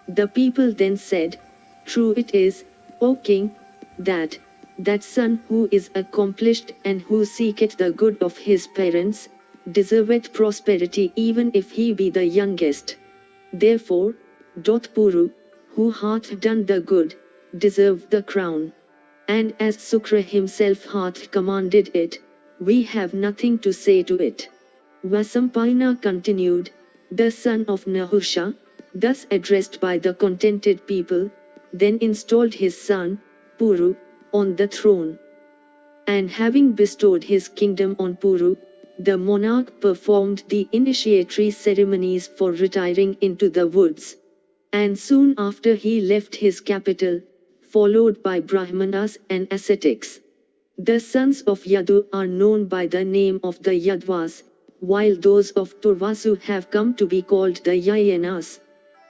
The people then said, True it is, O king, that son who is accomplished and who seeketh the good of his parents, deserveth prosperity even if he be the youngest. Therefore, doth Puru, who hath done the good, deserve the crown. And as Sukra himself hath commanded it, we have nothing to say to it. Vasampayana continued, the son of Nahusha, thus addressed by the contented people, then installed his son, Puru, on the throne. And having bestowed his kingdom on Puru, the monarch performed the initiatory ceremonies for retiring into the woods. And soon after he left his capital, followed by Brahmanas and ascetics. The sons of Yadu are known by the name of the Yadvas, while those of Turvasu have come to be called the Yayanas.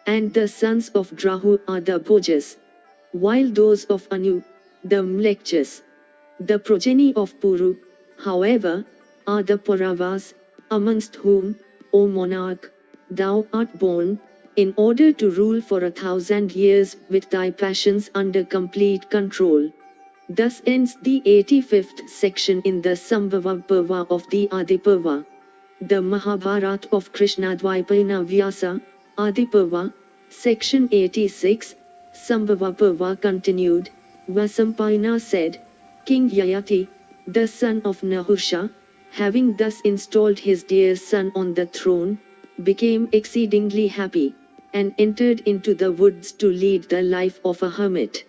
And the sons of Drahu are the Bhojas, while those of Anu, the Mlekchas. The progeny of Puru, however, are the Pauravas, amongst whom, O monarch, thou art born, in order to rule for 1,000 years with thy passions under complete control. Thus ends the 85th section in the Sambhava Parva of the Adiparva. The Mahabharata of Krishna-Dwaipayana Vyasa, Adiparva, section 86, Sambhava Parva continued. Vasampayana said, King Yayati, the son of Nahusha, having thus installed his dear son on the throne, became exceedingly happy, and entered into the woods to lead the life of a hermit.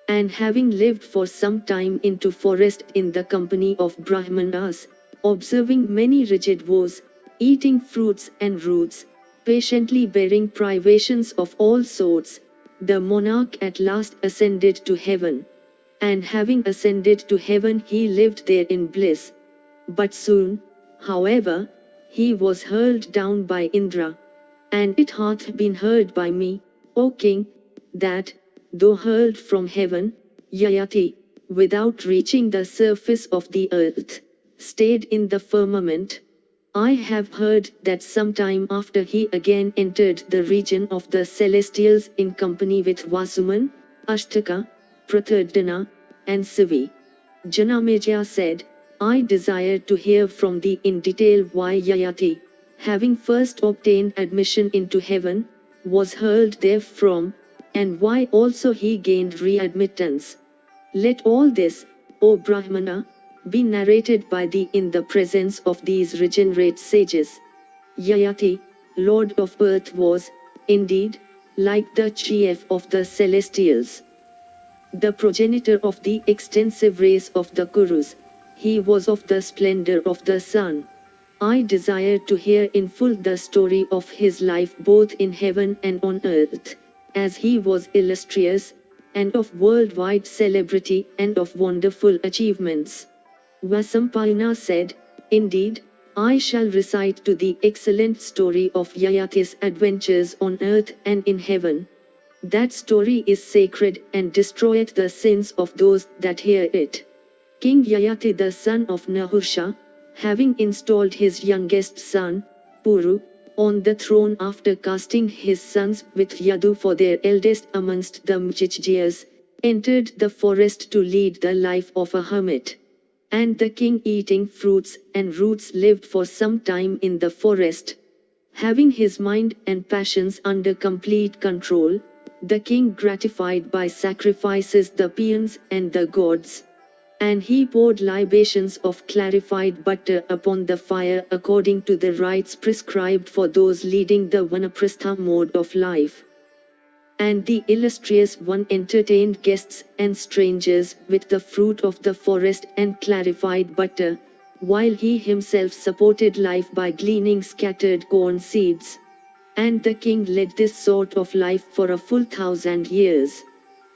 And having lived for some time into forest in the company of Brahmanas, observing many rigid vows, eating fruits and roots, patiently bearing privations of all sorts, the monarch at last ascended to heaven. And having ascended to heaven he lived there in bliss. But soon, however, he was hurled down by Indra. And it hath been heard by me, O king, that, though hurled from heaven, Yayati, without reaching the surface of the earth, stayed in the firmament. I have heard that sometime after he again entered the region of the celestials in company with Vasuman, Ashtaka, Prathardana, and Sivi. Janamejaya said, I desire to hear from thee in detail why Yayati, having first obtained admission into heaven, was hurled therefrom, and why also he gained readmittance. Let all this, O Brahmana, be narrated by thee in the presence of these regenerate sages. Yayati, Lord of earth was, indeed, like the chief of the celestials. The progenitor of the extensive race of the Kurus, he was of the splendor of the sun. I desire to hear in full the story of his life both in heaven and on earth, as he was illustrious, and of worldwide celebrity and of wonderful achievements. Vasampayana said, "Indeed, I shall recite to the excellent story of Yayati's adventures on earth and in heaven. That story is sacred and destroyeth the sins of those that hear it." King Yayati, the son of Nahursha, having installed his youngest son, Puru, on the throne after casting his sons with Yadu for their eldest amongst the Mchichjias, entered the forest to lead the life of a hermit. And the king, eating fruits and roots, lived for some time in the forest. Having his mind and passions under complete control, the king gratified by sacrifices the peons and the gods. And he poured libations of clarified butter upon the fire according to the rites prescribed for those leading the vanaprastha mode of life. And the illustrious one entertained guests and strangers with the fruit of the forest and clarified butter, while he himself supported life by gleaning scattered corn seeds. And the king led this sort of life for a full 1,000 years.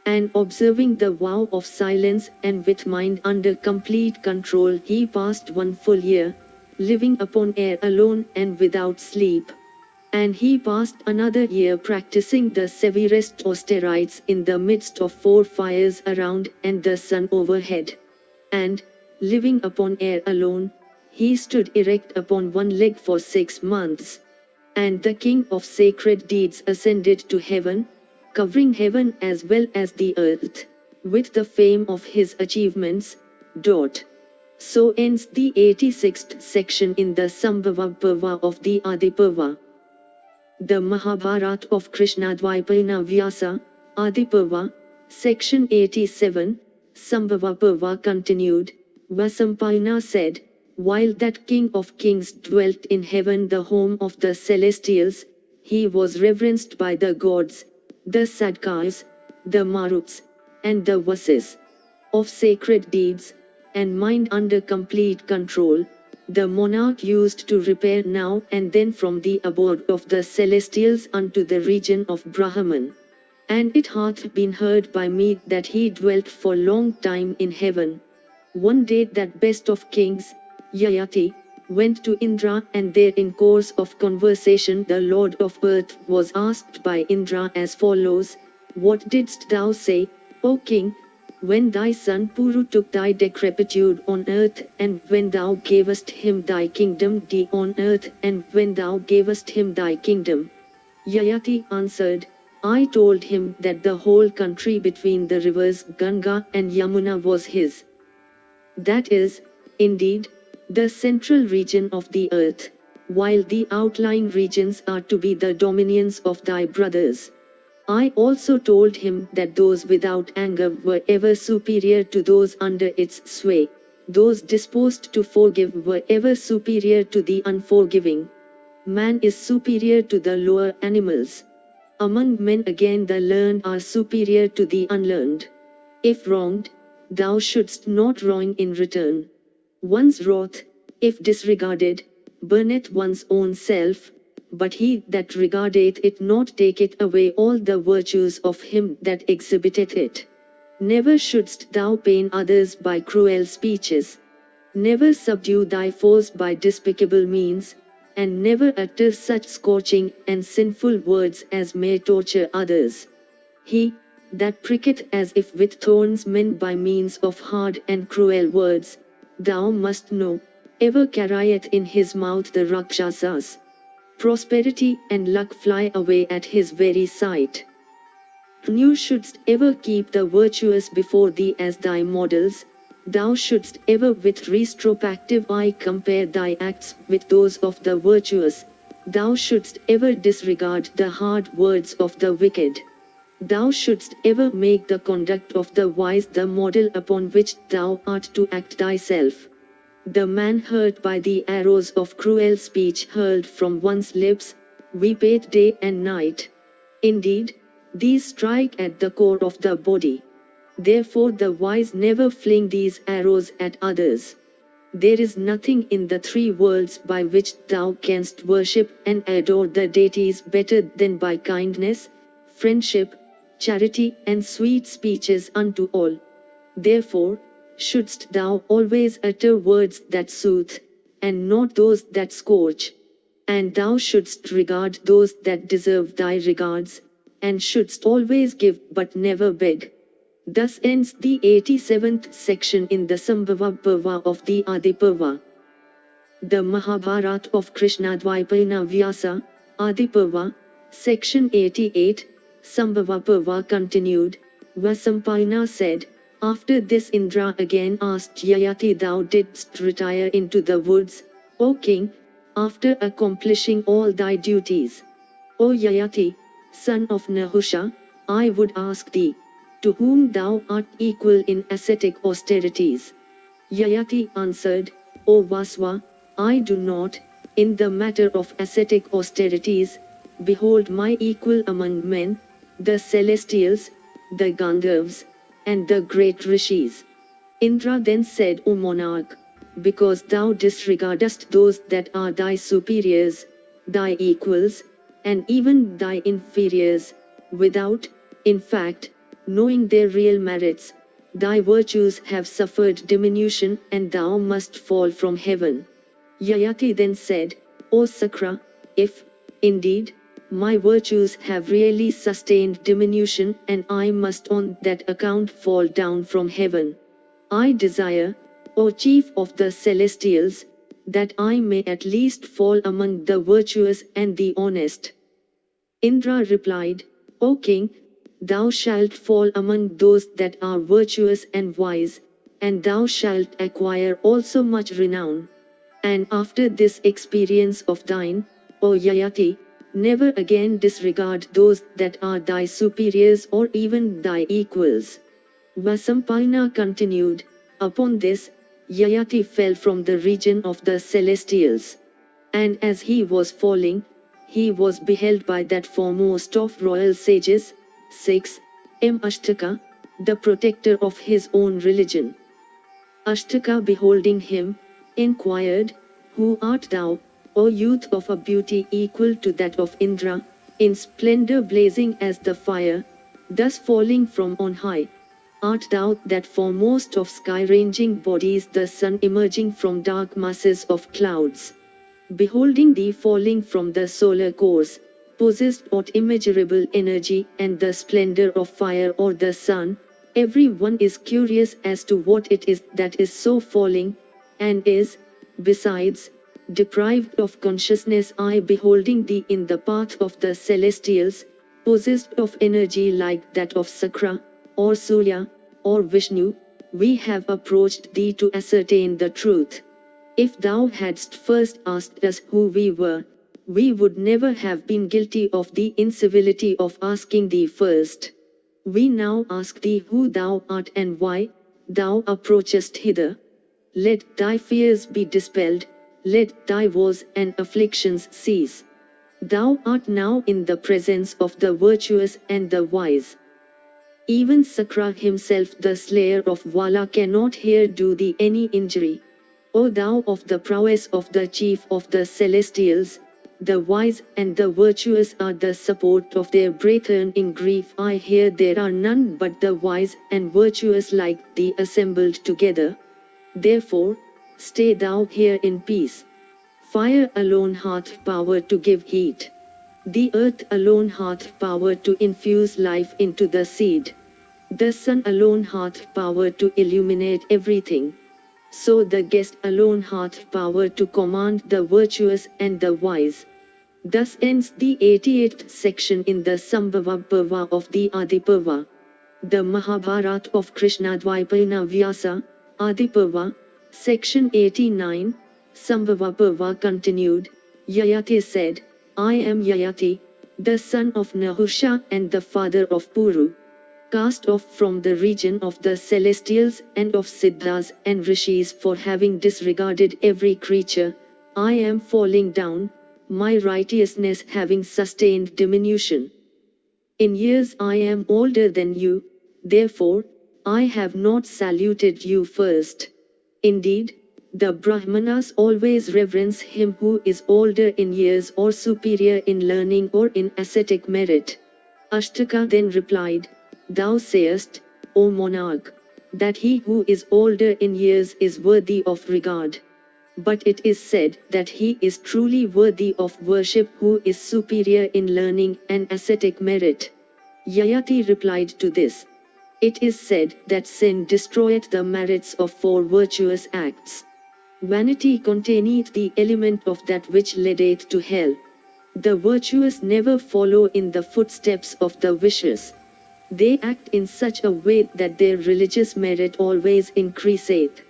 And observing the vow of silence and with mind under complete control, he passed 1 full year, living upon air alone and without sleep. And he passed another year practicing the severest austerities in the midst of 4 fires around and the sun overhead. And, living upon air alone, he stood erect upon 1 leg for 6 months. And the king of sacred deeds ascended to heaven, covering heaven as well as the earth, with the fame of his achievements. So ends the 86th section in the Sambhava Parva of the Adi Parva. The Mahabharata of Krishna-Dwaipayana Vyasa, Adi Parva, section 87, Sambhava Parva continued. Vasampayana said, "While that king of kings dwelt in heaven, the home of the celestials, he was reverenced by the gods, the Sadkars, the Maruts, and the Vasis. Of sacred deeds, and mind under complete control, the monarch used to repair now and then from the abode of the celestials unto the region of Brahman. And it hath been heard by me that he dwelt for long time in heaven. One day that best of kings, Yayati, went to Indra, and there in course of conversation the Lord of earth was asked by Indra as follows: What didst thou say, O king, when thy son Puru took thy decrepitude on earth, and when thou gavest him thy kingdom on earth, and when thou gavest him thy kingdom? Yayati answered, I told him that the whole country between the rivers Ganga and Yamuna was his. That is, indeed, the central region of the earth, while the outlying regions are to be the dominions of thy brothers. I also told him that those without anger were ever superior to those under its sway, those disposed to forgive were ever superior to the unforgiving. Man is superior to the lower animals. Among men again the learned are superior to the unlearned. If wronged, thou shouldst not wrong in return. One's wrath, if disregarded, burneth one's own self, but he that regardeth it not taketh away all the virtues of him that exhibiteth it. Never shouldst thou pain others by cruel speeches. Never subdue thy foes by despicable means, and never utter such scorching and sinful words as may torture others. He that pricketh as if with thorns men by means of hard and cruel words, thou must know, ever carrieth in his mouth the Rakshasas. Prosperity and luck fly away at his very sight. Thou shouldst ever keep the virtuous before thee as thy models. Thou shouldst ever with retrospective eye compare thy acts with those of the virtuous. Thou shouldst ever disregard the hard words of the wicked. Thou shouldst ever make the conduct of the wise the model upon which thou art to act thyself. The man hurt by the arrows of cruel speech hurled from one's lips, weepeth day and night. Indeed, these strike at the core of the body. Therefore the wise never fling these arrows at others. There is nothing in the 3 worlds by which thou canst worship and adore the deities better than by kindness, friendship, charity and sweet speeches unto all. Therefore, shouldst thou always utter words that soothe, and not those that scorch. And thou shouldst regard those that deserve thy regards, and shouldst always give but never beg. Thus ends the 87th section in the Sambhava Parva of the Adi Parva. The Mahabharata of Krishna-Dwaipayana Vyasa, Adi Parva, section 88, Sambhava Parva continued. Vasampayana said, after this Indra again asked Yayati, thou didst retire into the woods, O king, after accomplishing all thy duties. O Yayati, son of Nahusha, I would ask thee, to whom thou art equal in ascetic austerities. Yayati answered, O Vasva, I do not, in the matter of ascetic austerities, behold my equal among men, the celestials, the Gandharvas, and the great rishis. Indra then said, O monarch, because thou disregardest those that are thy superiors, thy equals, and even thy inferiors, without, in fact, knowing their real merits, thy virtues have suffered diminution and thou must fall from heaven. Yayati then said, O Sakra, if, indeed, my virtues have really sustained diminution and I must on that account fall down from heaven, I desire, O chief of the celestials, that I may at least fall among the virtuous and the honest. Indra replied, O king, thou shalt fall among those that are virtuous and wise, and thou shalt acquire also much renown. And after this experience of thine, O Yayati, never again disregard those that are thy superiors or even thy equals. Vasampayana continued, upon this, Yayati fell from the region of the celestials. And as he was falling, he was beheld by that foremost of royal sages, 6. M. Ashtaka, the protector of his own religion. Ashtaka beholding him, inquired, Who art thou, O youth of a beauty equal to that of Indra, in splendor blazing as the fire, thus falling from on high? Art thou that foremost of sky-ranging bodies, the sun emerging from dark masses of clouds? Beholding thee falling from the solar course, possessed of immeasurable energy and the splendor of fire or the sun, every one is curious as to what it is that is so falling, and is, besides, deprived of consciousness. I beholding thee in the path of the celestials, possessed of energy like that of Sakra, or Surya, or Vishnu, we have approached thee to ascertain the truth. If thou hadst first asked us who we were, we would never have been guilty of the incivility of asking thee first. We now ask thee who thou art and why thou approachest hither. Let thy fears be dispelled, let thy woes and afflictions cease. Thou art now in the presence of the virtuous and the wise. Even Sakra himself, the slayer of Vala, cannot here do thee any injury. O thou of the prowess of the chief of the celestials, the wise and the virtuous are the support of their brethren in grief. I hear there are none but the wise and virtuous like thee assembled together. Therefore, stay thou here in peace. Fire alone hath power to give heat. The earth alone hath power to infuse life into the seed. The sun alone hath power to illuminate everything. So the guest alone hath power to command the virtuous and the wise. Thus ends the 88th section in the Sambhava Parva of the Adi Parva. The Mahabharata of Krishna-Dwaipayana Vyasa, Adi Parva, section 89, Sambhava Parva continued. Yayati said, I am Yayati, the son of Nahusha and the father of Puru. Cast off from the region of the celestials and of Siddhas and Rishis for having disregarded every creature, I am falling down, my righteousness having sustained diminution. In years I am older than you, therefore, I have not saluted you first. Indeed, the Brahmanas always reverence him who is older in years or superior in learning or in ascetic merit. Ashtaka then replied, Thou sayest, O monarch, that he who is older in years is worthy of regard. But it is said that he is truly worthy of worship who is superior in learning and ascetic merit. Yayati replied to this. It is said that sin destroyeth the merits of 4 virtuous acts. Vanity containeth the element of that which leadeth to hell. The virtuous never follow in the footsteps of the vicious. They act in such a way that their religious merit always increaseth.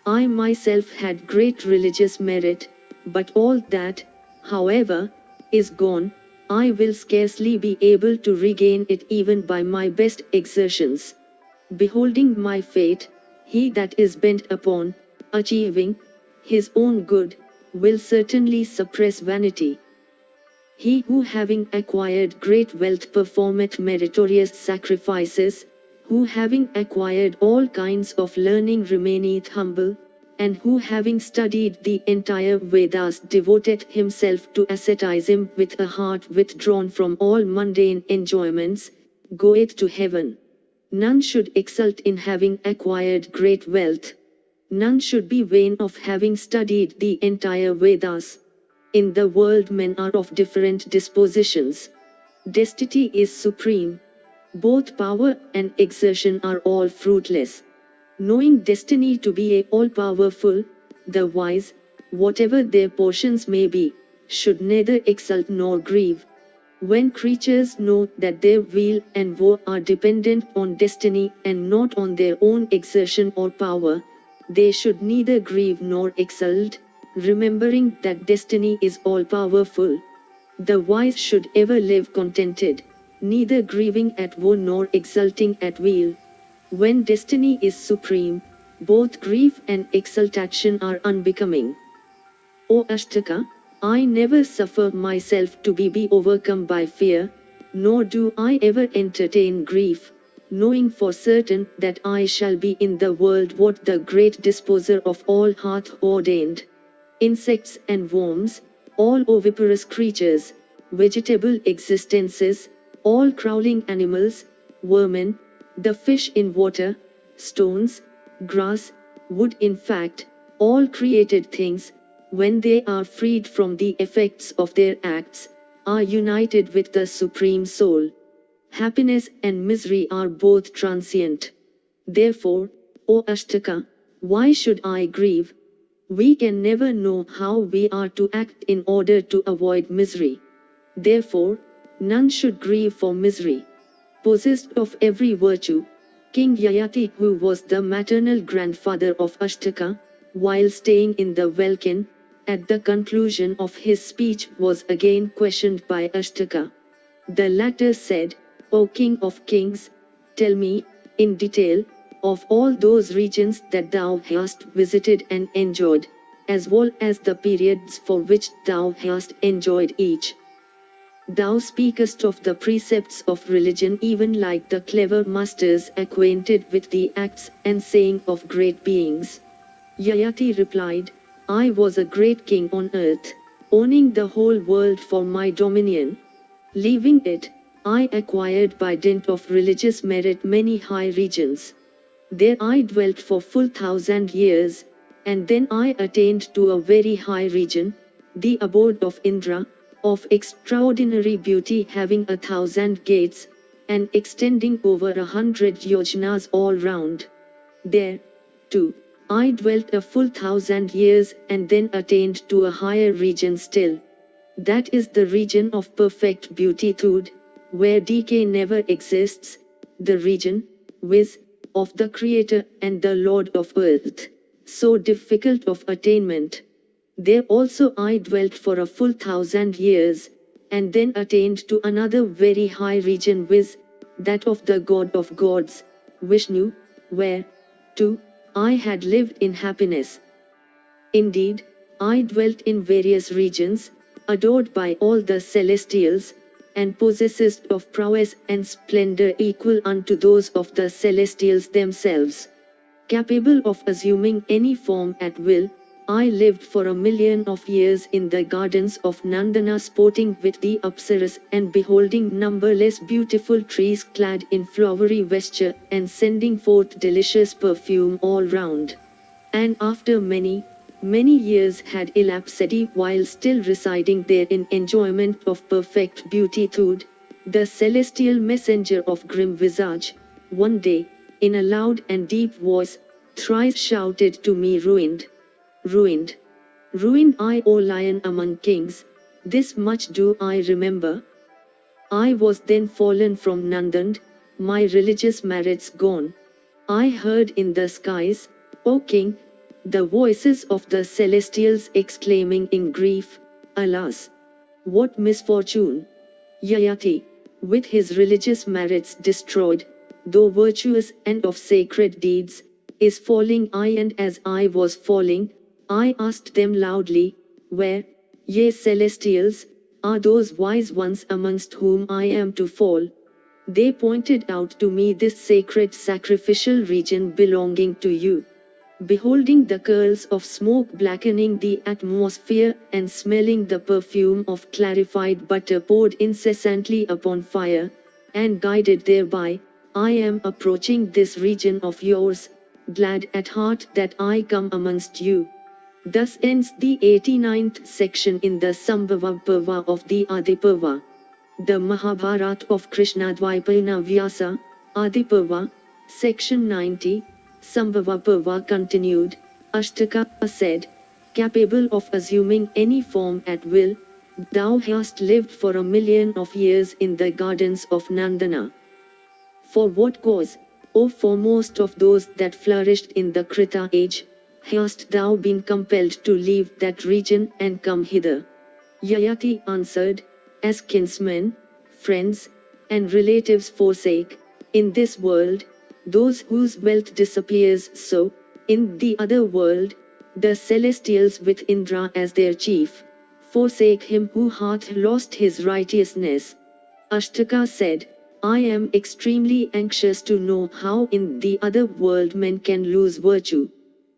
I myself had great religious merit, but all that, however, is gone. I will scarcely be able to regain it even by my best exertions. Beholding my fate, he that is bent upon achieving his own good will certainly suppress vanity. He who having acquired great wealth performeth meritorious sacrifices, who having acquired all kinds of learning remaineth humble, and who having studied the entire Vedas devoteth himself to asceticism with a heart withdrawn from all mundane enjoyments, goeth to heaven. None should exult in having acquired great wealth. None should be vain of having studied the entire Vedas. In the world men are of different dispositions. Destiny is supreme. Both power and exertion are all fruitless. Knowing destiny to be all-powerful, the wise, whatever their portions may be, should neither exult nor grieve. When creatures know that their weal and woe are dependent on destiny and not on their own exertion or power, they should neither grieve nor exult, remembering that destiny is all-powerful. The wise should ever live contented, neither grieving at woe nor exulting at weal. When destiny is supreme, both grief and exultation are unbecoming. O Ashtaka, I never suffer myself to be overcome by fear, nor do I ever entertain grief, knowing for certain that I shall be in the world what the great disposer of all hath ordained. Insects and worms, all oviparous creatures, vegetable existences, all crawling animals, vermin, the fish in water, stones, grass, wood, in fact, all created things, when they are freed from the effects of their acts, are united with the Supreme Soul. Happiness and misery are both transient. Therefore, O Ashtaka, why should I grieve? We can never know how we are to act in order to avoid misery. Therefore, none should grieve for misery. Possessed of every virtue, King Yayati, who was the maternal grandfather of Ashtaka, while staying in the welkin, at the conclusion of his speech was again questioned by Ashtaka. The latter said, O King of Kings, tell me, in detail, of all those regions that thou hast visited and enjoyed, as well as the periods for which thou hast enjoyed each. Thou speakest of the precepts of religion even like the clever masters acquainted with the acts and saying of great beings. Yayati replied, I was a great king on earth, owning the whole world for my dominion. Leaving it, I acquired by dint of religious merit many high regions. There I dwelt for full 1,000 years, and then I attained to a very high region, the abode of Indra, of extraordinary beauty, having 1,000 gates, and extending over 100 yojanas all round. There, too, I dwelt a full 1,000 years and then attained to a higher region still. That is the region of perfect beatitude, where decay never exists, the region, viz., of the Creator and the Lord of earth, so difficult of attainment. There also I dwelt for a full 1,000 years, and then attained to another very high region, viz., that of the God of gods, Vishnu, where, too, I had lived in happiness. Indeed, I dwelt in various regions, adored by all the celestials, and possessed of prowess and splendor equal unto those of the celestials themselves. Capable of assuming any form at will, I lived for 1,000,000 of years in the gardens of Nandana, sporting with the Apsaras and beholding numberless beautiful trees clad in flowery vesture and sending forth delicious perfume all round. And after many, many years had elapsed while still residing there in enjoyment of perfect beatitude, the celestial messenger of grim visage, one day, in a loud and deep voice, thrice shouted to me, ruined, ruined, ruined I, O lion among kings, this much do I remember. I was then fallen from Nandand, my religious merits gone. I heard in the skies, O king, the voices of the celestials exclaiming in grief, alas! What misfortune! Yayati, with his religious merits destroyed, though virtuous and of sacred deeds, is falling I, and as I was falling, I asked them loudly, where, ye celestials, are those wise ones amongst whom I am to fall? They pointed out to me this sacred sacrificial region belonging to you. Beholding the curls of smoke blackening the atmosphere and smelling the perfume of clarified butter poured incessantly upon fire, and guided thereby, I am approaching this region of yours, glad at heart that I come amongst you. Thus ends the 89th section in the Sambhava Parva of the Adiparva. The Mahabharata of Krishna-Dwaipayana Vyasa, Adiparva, section 90, Sambhava Parva continued. Ashtaka said, capable of assuming any form at will, thou hast lived for 1,000,000 of years in the gardens of Nandana. For what cause, O foremost of those that flourished in the Krita age, hast thou been compelled to leave that region and come hither? Yayati answered, as kinsmen, friends, and relatives forsake, in this world, those whose wealth disappears, so, in the other world, the celestials with Indra as their chief, forsake him who hath lost his righteousness. Ashtaka said, I am extremely anxious to know how in the other world men can lose virtue.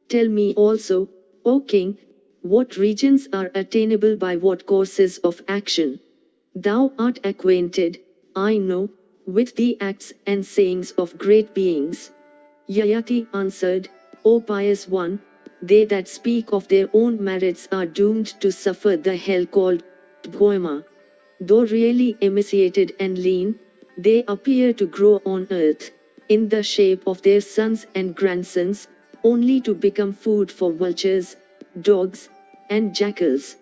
Tell me also, O king, what regions are attainable by what courses of action? Thou art acquainted, I know, with the acts and sayings of great beings. Yayati answered, O pious one, they that speak of their own merits are doomed to suffer the hell called Bhoima. Though really emaciated and lean, they appear to grow on earth, in the shape of their sons and grandsons, only to become food for vultures, dogs, and jackals.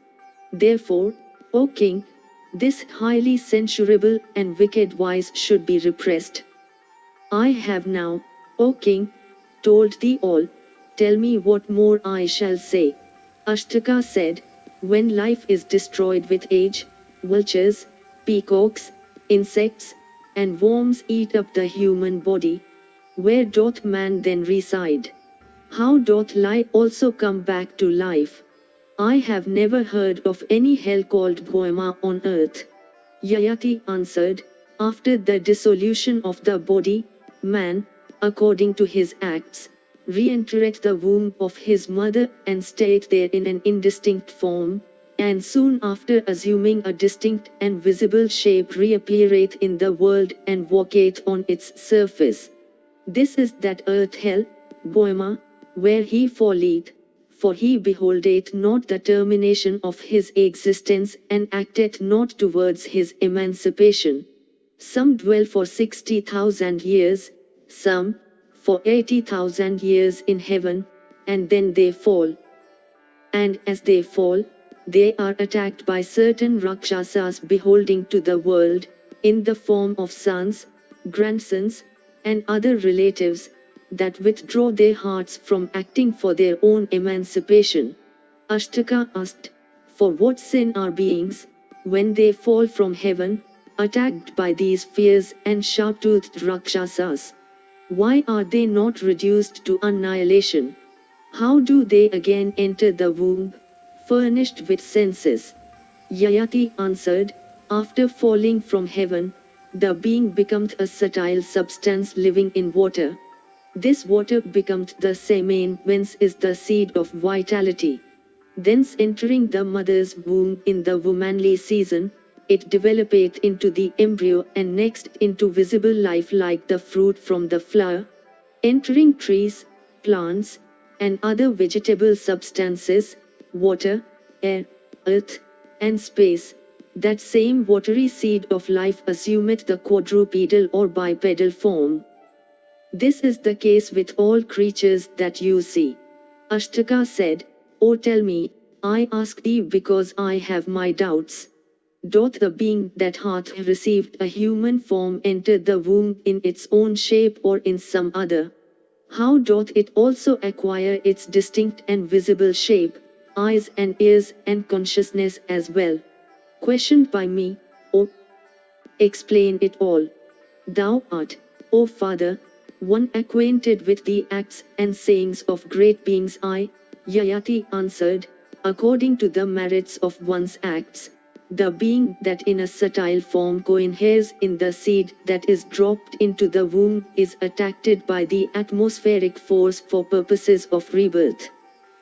Therefore, O king, this highly censurable and wicked vice should be repressed. I have now, O king, told thee all, tell me what more I shall say. Ashtaka said, when life is destroyed with age, vultures, peacocks, insects, and worms eat up the human body, where doth man then reside? How doth lie also come back to life? I have never heard of any hell called Bhoima on earth. Yayati answered, after the dissolution of the body, man, according to his acts, re-entereth the womb of his mother and stayeth there in an indistinct form, and soon after assuming a distinct and visible shape reappeareth in the world and walketh on its surface. This is that earth hell, Bhoima, where he falleth, for he beholdeth not the termination of his existence and acteth not towards his emancipation. Some dwell for 60,000 years, some for 80,000 years in heaven, and then they fall. And as they fall, they are attacked by certain Rakshasas beholding to the world, in the form of sons, grandsons, and other relatives, that withdraw their hearts from acting for their own emancipation. Ashtaka asked, for what sin are beings, when they fall from heaven, attacked by these fierce and sharp-toothed Rakshasas? Why are they not reduced to annihilation? How do they again enter the womb, furnished with senses? Yayati answered, after falling from heaven, the being becomes a subtle substance living in water. This water becomes the semen whence is the seed of vitality. Thence entering the mother's womb in the womanly season, it developeth into the embryo and next into visible life like the fruit from the flower, entering trees, plants, and other vegetable substances, water, air, earth, and space. That same watery seed of life assumeth the quadrupedal or bipedal form. This is the case with all creatures that you see. Ashtaka said, O tell me, I ask thee because I have my doubts. Doth the being that hath received a human form enter the womb in its own shape or in some other? How doth it also acquire its distinct and visible shape, eyes and ears and consciousness as well? Questioned by me, O, explain it all. Thou art, O Father, one acquainted with the acts and sayings of great beings. I, Yayati, answered, according to the merits of one's acts, the being that in a subtle form coinheres in the seed that is dropped into the womb is attracted by the atmospheric force for purposes of rebirth.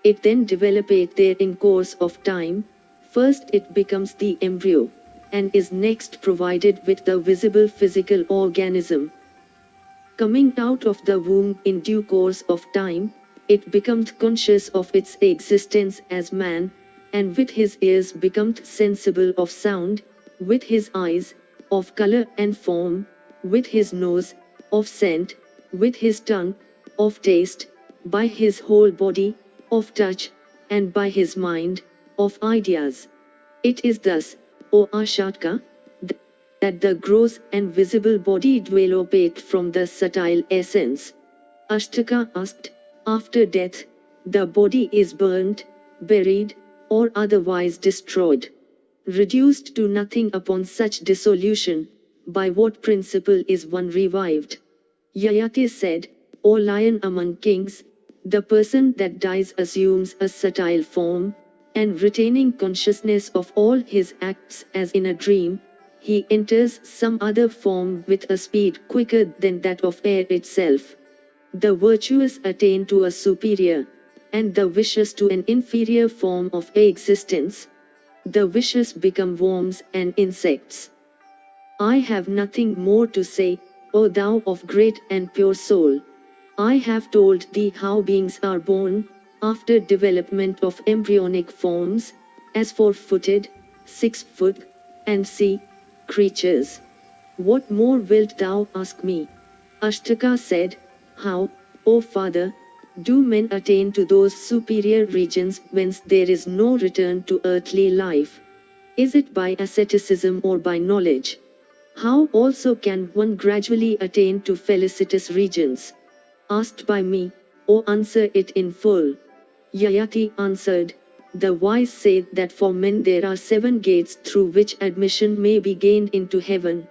It then developeth there in course of time. First it becomes the embryo, and is next provided with the visible physical organism. Coming out of the womb in due course of time, it becomes conscious of its existence as man, and with his ears becomes sensible of sound, with his eyes, of color and form, with his nose, of scent, with his tongue, of taste, by his whole body, of touch, and by his mind, of ideas. It is thus, O Ashatka, that the gross and visible body developeth from the subtle essence. Ashtaka asked, after death, the body is burnt, buried, or otherwise destroyed, reduced to nothing upon such dissolution, by what principle is one revived? Yayati said, O lion among kings, the person that dies assumes a subtle form, and retaining consciousness of all his acts as in a dream, he enters some other form with a speed quicker than that of air itself. The virtuous attain to a superior, and the vicious to an inferior form of existence. The vicious become worms and insects. I have nothing more to say, O thou of great and pure soul. I have told thee how beings are born, after development of embryonic forms, as 4-footed, 6-foot, and sea creatures. What more wilt thou ask me? Ashtaka said, how, O Father, do men attain to those superior regions whence there is no return to earthly life? Is it by asceticism or by knowledge? How also can one gradually attain to felicitous regions? Asked by me, O answer it in full. Yayati answered, the wise say that for men there are 7 gates through which admission may be gained into heaven.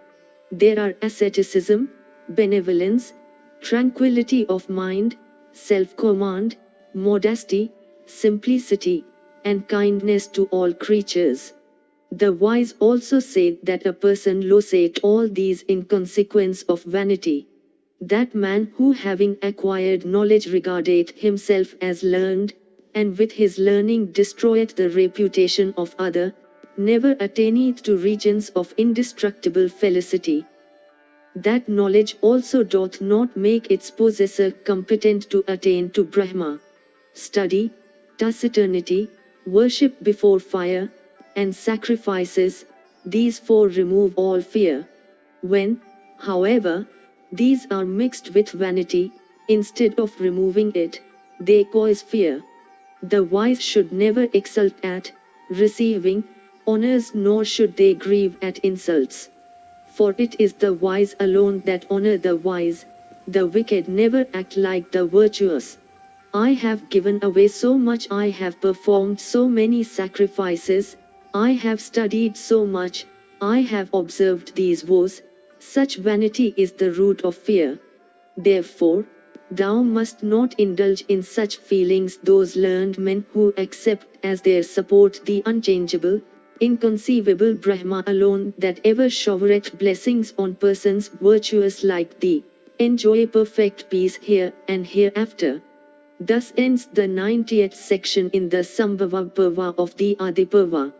There are asceticism, benevolence, tranquility of mind, self-command, modesty, simplicity, and kindness to all creatures. The wise also say that a person loseth all these in consequence of vanity. That man who having acquired knowledge regardeth himself as learned, and with his learning destroyeth the reputation of other, never attaineth to regions of indestructible felicity. That knowledge also doth not make its possessor competent to attain to Brahma. Study, taciturnity, worship before fire, and sacrifices, these 4 remove all fear. When, however, these are mixed with vanity, instead of removing it, they cause fear. The wise should never exult at receiving honors, nor should they grieve at insults. For it is the wise alone that honor the wise, the wicked never act like the virtuous. I have given away so much, I have performed so many sacrifices, I have studied so much, I have observed these vows. Such vanity is the root of fear. Therefore, thou must not indulge in such feelings. Those learned men who accept as their support the unchangeable, inconceivable Brahma alone that ever showereth blessings on persons virtuous like thee, enjoy perfect peace here and hereafter. Thus ends the 90th section in the Sambhava Parva of the Adi Parva.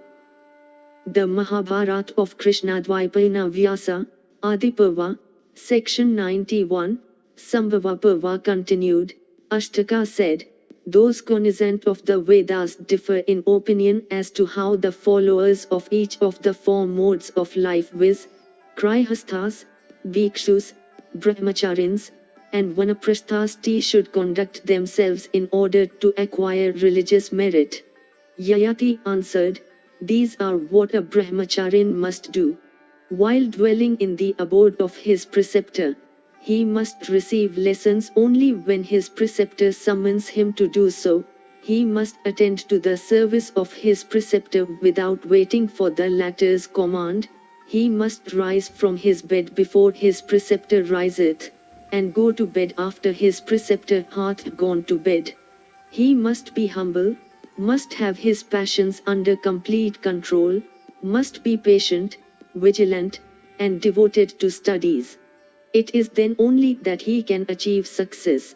The Mahabharata of Krishna-Dwaipayana Vyasa, Adi Parva, section 91, Sambhava Parva continued. Ashtaka said, those cognizant of the Vedas differ in opinion as to how the followers of each of the four modes of life viz. Grihasthas, Bhikshus, Brahmacharins, and Vanaprasthas should conduct themselves in order to acquire religious merit. Yayati answered, these are what a Brahmacharin must do. While dwelling in the abode of his preceptor, he must receive lessons only when his preceptor summons him to do so. He must attend to the service of his preceptor without waiting for the latter's command. He must rise from his bed before his preceptor riseth, and go to bed after his preceptor hath gone to bed. He must be humble, must have his passions under complete control, must be patient, vigilant, and devoted to studies. It is then only that he can achieve success.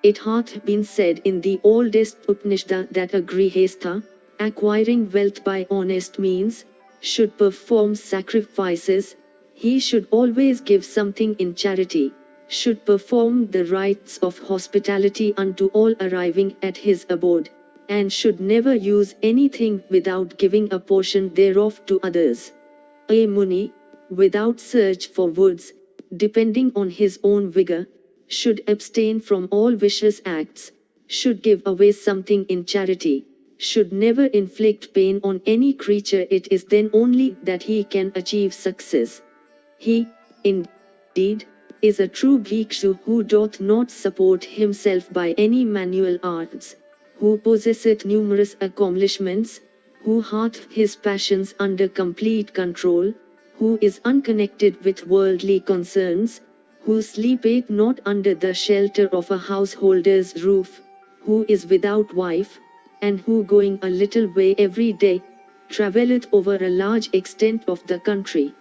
It hath been said in the oldest Upanishad that a grihastha, acquiring wealth by honest means, should perform sacrifices, he should always give something in charity, should perform the rites of hospitality unto all arriving at his abode, and should never use anything without giving a portion thereof to others. A Muni, without search for woods, depending on his own vigor, should abstain from all vicious acts, should give away something in charity, should never inflict pain on any creature. It is then only that he can achieve success. He, indeed, is a true bhikshu who doth not support himself by any manual arts, who possesseth numerous accomplishments, who hath his passions under complete control, who is unconnected with worldly concerns, who sleepeth not under the shelter of a householder's roof, who is without wife, and who going a little way every day, travelleth over a large extent of the country.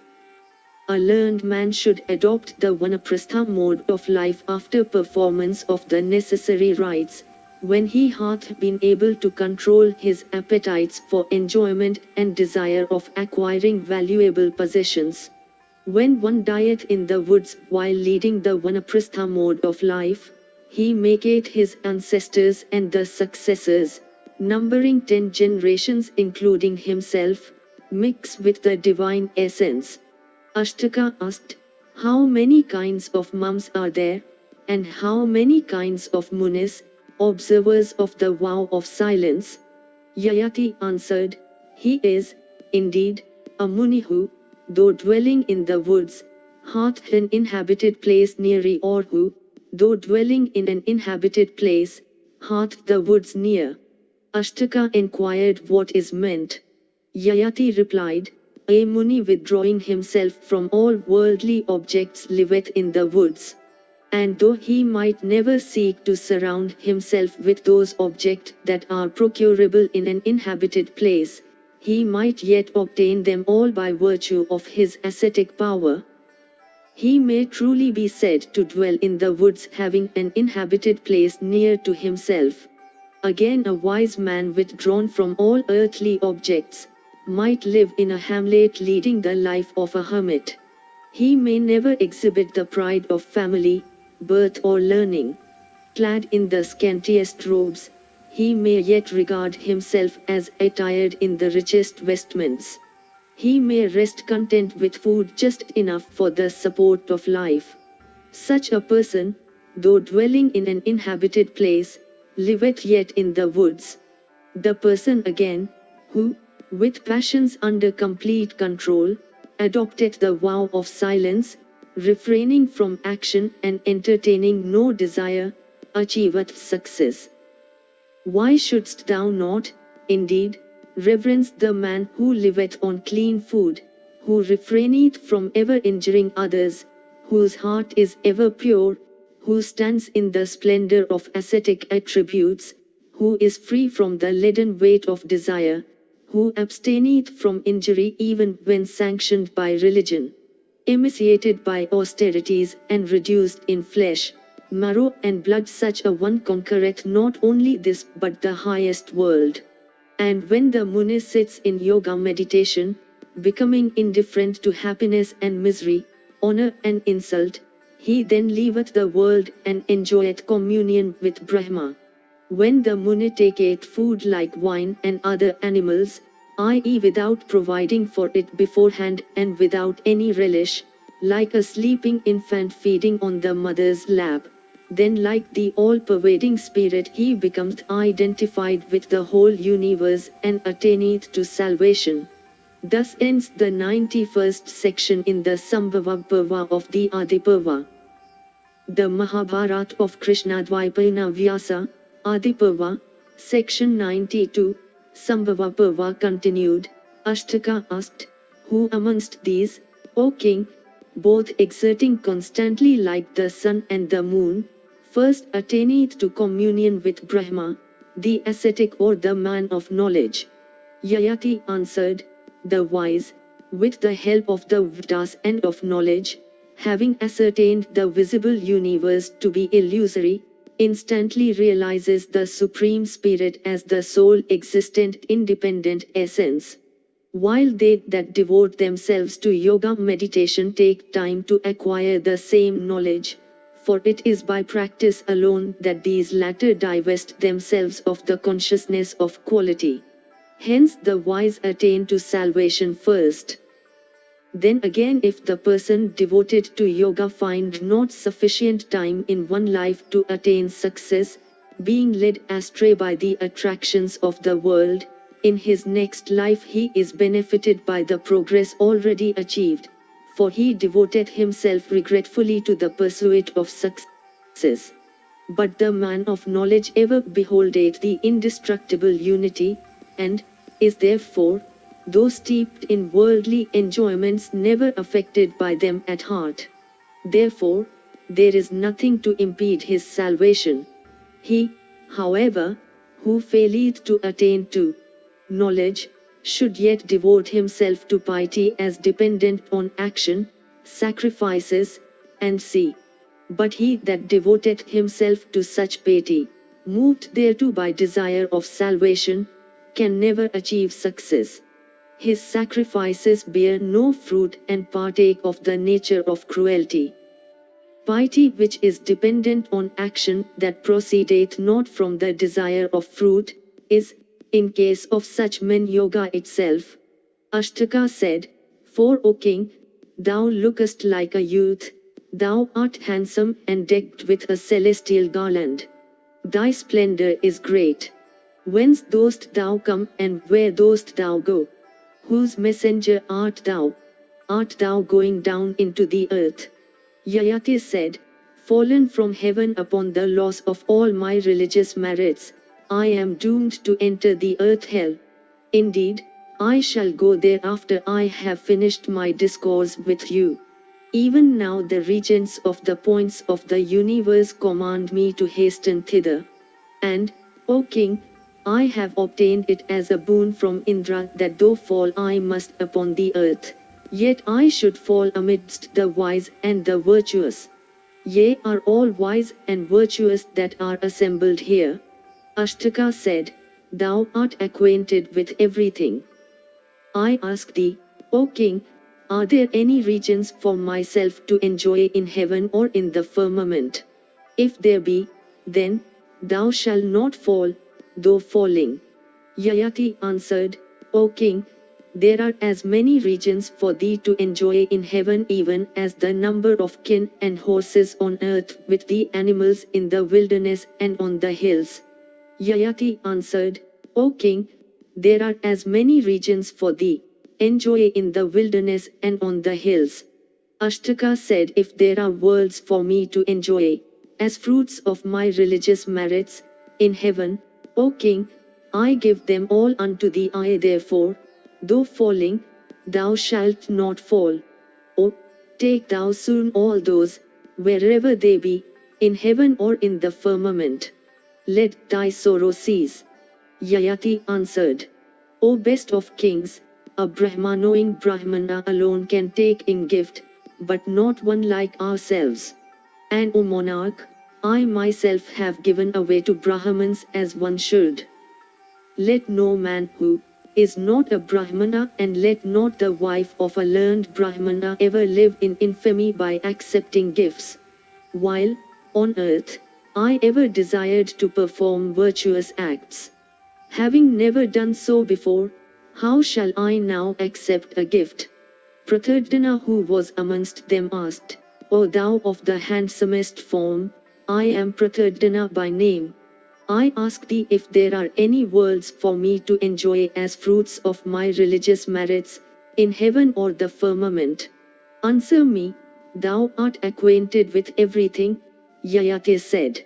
A learned man should adopt the Vanaprastha mode of life after performance of the necessary rites, when he hath been able to control his appetites for enjoyment and desire of acquiring valuable possessions. When one dieth in the woods while leading the Vanaprastha mode of life, he maketh his ancestors and the successors, numbering 10 generations including himself, mix with the divine essence. Ashtaka asked, how many kinds of mums are there, and how many kinds of munis, observers of the vow of silence? Yayati answered, he is, indeed, a muni who, though dwelling in the woods, hath an inhabited place near, or who, though dwelling in an inhabited place, hath the woods near. Ashtaka inquired what is meant. Yayati replied, a muni withdrawing himself from all worldly objects liveth in the woods. And though he might never seek to surround himself with those objects that are procurable in an inhabited place, he might yet obtain them all by virtue of his ascetic power. He may truly be said to dwell in the woods having an inhabited place near to himself. Again, a wise man withdrawn from all earthly objects, might live in a hamlet leading the life of a hermit. He may never exhibit the pride of family, birth or learning. Clad in the scantiest robes, he may yet regard himself as attired in the richest vestments. He may rest content with food just enough for the support of life. Such a person, though dwelling in an inhabited place, liveth yet in the woods. The person again, who, with passions under complete control, adopteth the vow of silence, refraining from action and entertaining no desire, achieveth success. Why shouldst thou not, indeed, reverence the man who liveth on clean food, who refraineth from ever injuring others, whose heart is ever pure, who stands in the splendor of ascetic attributes, who is free from the leaden weight of desire, who abstaineth from injury even when sanctioned by religion, emaciated by austerities and reduced in flesh, marrow and blood, such a one conquereth not only this but the highest world. And when the Muni sits in yoga meditation, becoming indifferent to happiness and misery, honor and insult, he then leaveth the world and enjoyeth communion with Brahma. When the Muni taketh food like wine and other animals, i.e. without providing for it beforehand and without any relish, like a sleeping infant feeding on the mother's lap, then like the all-pervading spirit he becomes identified with the whole universe and attaineth to salvation. Thus ends the 91st section in the Sambhava Parva of the Adi Parva. The Mahabharata of Krishna-Dwaipayana Vyasa, Adi Parva, section 92, Sambhava Parva continued. Ashtaka asked, who amongst these, O king, both exerting constantly like the sun and the moon, first attaineth to communion with Brahma, the ascetic or the man of knowledge? Yayati answered, the wise, with the help of the Vedas and of knowledge, having ascertained the visible universe to be illusory, instantly realizes the Supreme Spirit as the sole existent independent essence. While they that devote themselves to yoga meditation take time to acquire the same knowledge, for it is by practice alone that these latter divest themselves of the consciousness of quality. Hence the wise attain to salvation first. Then again, if the person devoted to yoga find not sufficient time in one life to attain success, being led astray by the attractions of the world, in his next life he is benefited by the progress already achieved, for he devoted himself regretfully to the pursuit of success. But the man of knowledge ever beholdeth the indestructible unity, and is therefore, though steeped in worldly enjoyments, never affected by them at heart. Therefore, there is nothing to impede his salvation. He, however, who faileth to attain to knowledge, should yet devote himself to piety as dependent on action, sacrifices, and see. But he that devoteth himself to such piety, moved thereto by desire of salvation, can never achieve success. His sacrifices bear no fruit and partake of the nature of cruelty. Piety which is dependent on action that proceedeth not from the desire of fruit, is, in case of such men, yoga itself. Ashtaka said, for O king, thou lookest like a youth, thou art handsome and decked with a celestial garland. Thy splendor is great. Whence dost thou come and where dost thou go? Whose messenger art thou? Art thou going down into the earth? Yayati said, fallen from heaven upon the loss of all my religious merits, I am doomed to enter the earth hell. Indeed, I shall go there after I have finished my discourse with you. Even now the regents of the points of the universe command me to hasten thither. And, O king, I have obtained it as a boon from Indra that though fall I must upon the earth, yet I should fall amidst the wise and the virtuous. Ye are all wise and virtuous that are assembled here. Ashtaka said, thou art acquainted with everything. I ask thee, O king, are there any regions for myself to enjoy in heaven or in the firmament? If there be, then, thou shalt not fall, though falling. Yayati answered, O king, there are as many regions for thee to enjoy in heaven even as the number of kin and horses on earth with the animals in the wilderness and on the hills. Yayati answered, O king, there are as many regions for thee, enjoy in the wilderness and on the hills. Ashtaka said, if there are worlds for me to enjoy, as fruits of my religious merits, in heaven, O king, I give them all unto thee. I therefore, though falling, thou shalt not fall. O, take thou soon all those, wherever they be, in heaven or in the firmament. Let thy sorrow cease. Yayati answered, O best of kings, a Brahma-knowing Brahmana alone can take in gift, but not one like ourselves. And O monarch, I myself have given away to Brahmins as one should. Let no man who is not a Brahmana and let not the wife of a learned Brahmana ever live in infamy by accepting gifts. While, on earth, I ever desired to perform virtuous acts. Having never done so before, how shall I now accept a gift? Pratyardhana, who was amongst them, asked, O thou of the handsomest form, I am Pratyardhana by name. I ask thee if there are any worlds for me to enjoy as fruits of my religious merits, in heaven or the firmament. Answer me, thou art acquainted with everything. Yayati said.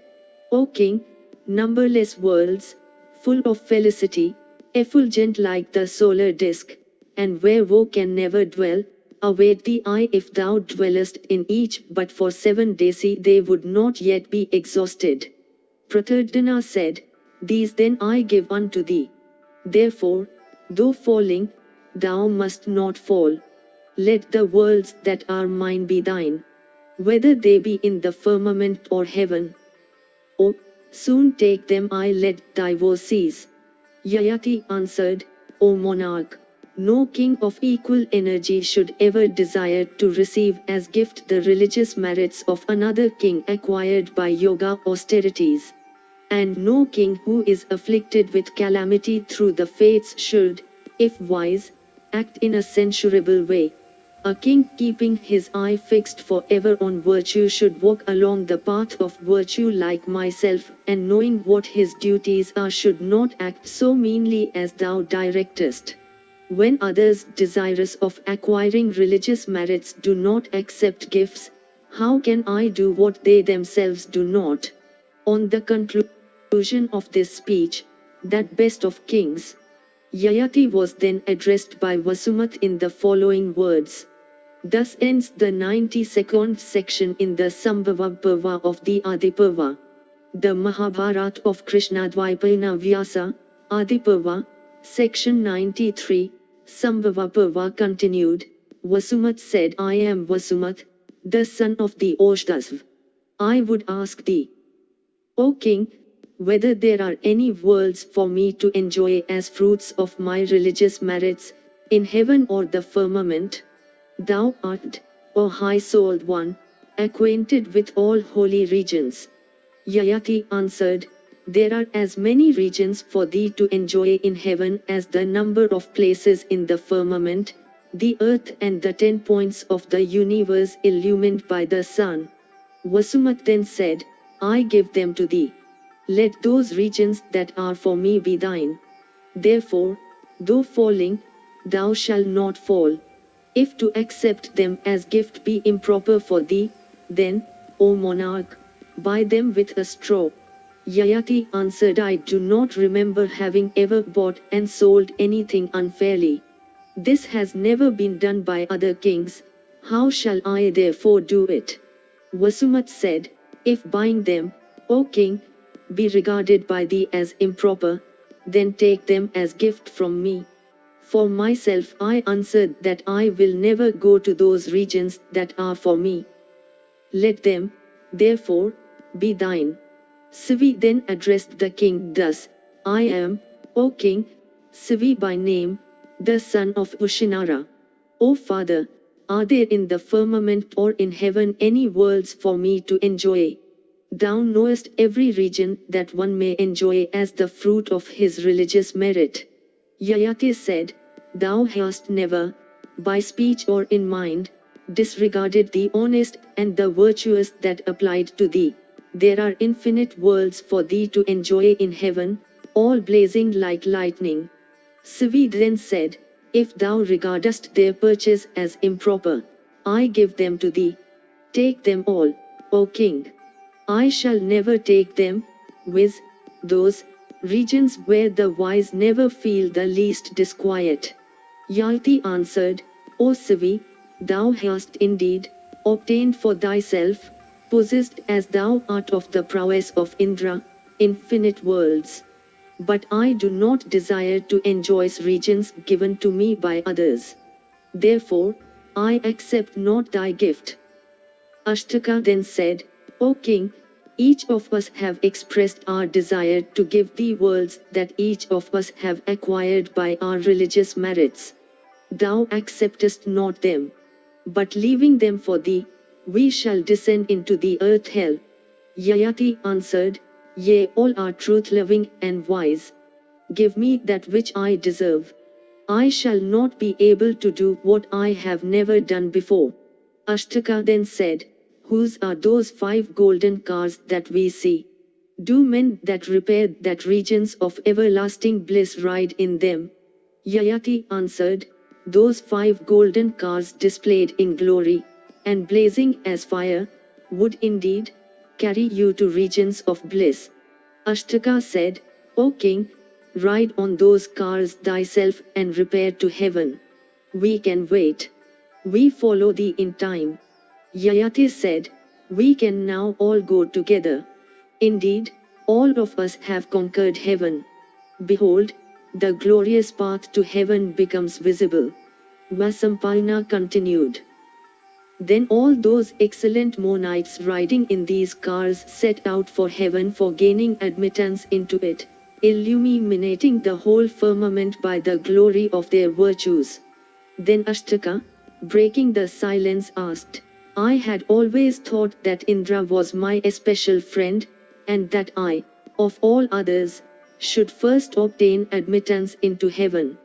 O king, numberless worlds, full of felicity, effulgent like the solar disk, and where woe can never dwell, await thee. If thou dwellest in each but for 7 days they would not yet be exhausted. Pratyardhana said, These then I give unto thee. Therefore, though falling, thou must not fall. Let the worlds that are mine be thine, whether they be in the firmament or heaven. O, soon take them, let thy woe cease. Yayati answered, O monarch, no king of equal energy should ever desire to receive as gift the religious merits of another king acquired by yoga austerities. And no king who is afflicted with calamity through the fates should, if wise, act in a censurable way. A king keeping his eye fixed forever on virtue should walk along the path of virtue like myself, and knowing what his duties are should not act so meanly as thou directest. When others desirous of acquiring religious merits do not accept gifts, how can I do what they themselves do not? On the conclusion of this speech, that best of kings, Yayati was then addressed by Vasumat in the following words. Thus ends the 92nd section in the Sambhava Parva of the Adiparva. The Mahabharata of Krishna-Dwaipayana Vyasa, Adiparva, section 93, Sambhava Parva continued. Vasumat said, I am Vasumat, the son of the Oshdasv. I would ask thee, O king, whether there are any worlds for me to enjoy as fruits of my religious merits, in heaven or the firmament? Thou art, O high-souled one, acquainted with all holy regions. Yayati answered, There are as many regions for thee to enjoy in heaven as the number of places in the firmament, the earth and the 10 points of the universe illumined by the sun. Vasumat then said, I give them to thee. Let those regions that are for me be thine. Therefore, though falling, thou shalt not fall. If to accept them as gift be improper for thee, then, O monarch, buy them with a straw. Yayati answered, I do not remember having ever bought and sold anything unfairly. This has never been done by other kings, how shall I therefore do it? Vasumat said, If buying them, O king, be regarded by thee as improper, then take them as gift from me. For myself I answered that I will never go to those regions that are for me. Let them, therefore, be thine. Sivi then addressed the king thus, I am, O king, Sivi by name, the son of Ushinara. O father, are there in the firmament or in heaven any worlds for me to enjoy? Thou knowest every region that one may enjoy as the fruit of his religious merit. Yayati said, Thou hast never, by speech or in mind, disregarded the honest and the virtuous that applied to thee. There are infinite worlds for thee to enjoy in heaven, all blazing like lightning. Sivi then said, If thou regardest their purchase as improper, I give them to thee. Take them all, O king. I shall never take them, viz., those regions where the wise never feel the least disquiet. Yayati answered, O Sivi, thou hast indeed obtained for thyself, possessed as thou art of the prowess of Indra, infinite worlds. But I do not desire to enjoy regions given to me by others. Therefore, I accept not thy gift. Ashtaka then said, O king, Each of us have expressed our desire to give thee worlds that each of us have acquired by our religious merits. Thou acceptest not them. But leaving them for thee, we shall descend into the earth hell. Yayati answered, Yea, all are truth-loving and wise. Give me that which I deserve. I shall not be able to do what I have never done before. Ashtaka then said, Whose are those 5 golden cars that we see? Do men that repair that regions of everlasting bliss ride in them? Yayati answered, Those 5 golden cars displayed in glory, and blazing as fire, would indeed carry you to regions of bliss. Ashtaka said, O king, ride on those cars thyself and repair to heaven. We can wait. We follow thee in time. Yayati said, We can now all go together. Indeed, all of us have conquered heaven. Behold, the glorious path to heaven becomes visible. Vasampalna continued. Then all those excellent monarchs riding in these cars set out for heaven for gaining admittance into it, illuminating the whole firmament by the glory of their virtues. Then Ashtaka, breaking the silence, asked, I had always thought that Indra was my especial friend, and that I, of all others, should first obtain admittance into heaven.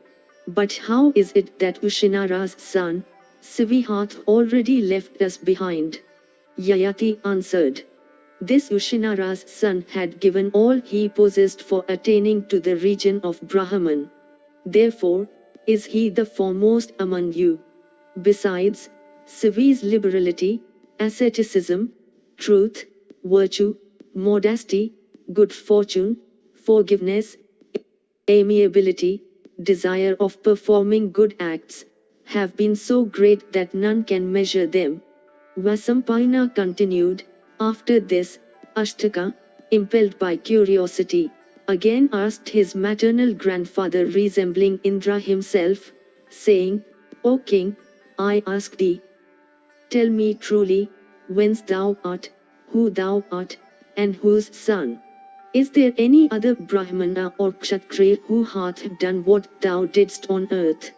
But how is it that Ushinara's son, Sivi hath already left us behind? Yayati answered. This Ushinara's son had given all he possessed for attaining to the region of Brahman. Therefore, is he the foremost among you. Besides, Sivi's liberality, asceticism, truth, virtue, modesty, good fortune, forgiveness, amiability, desire of performing good acts, have been so great that none can measure them. Vasampalna continued. After this, Ashtaka, impelled by curiosity, again asked his maternal grandfather resembling Indra himself, saying, O king, I ask thee, tell me truly, whence thou art, who thou art, and whose son. Is there any other Brahmana or Kshatriya who hath done what thou didst on earth?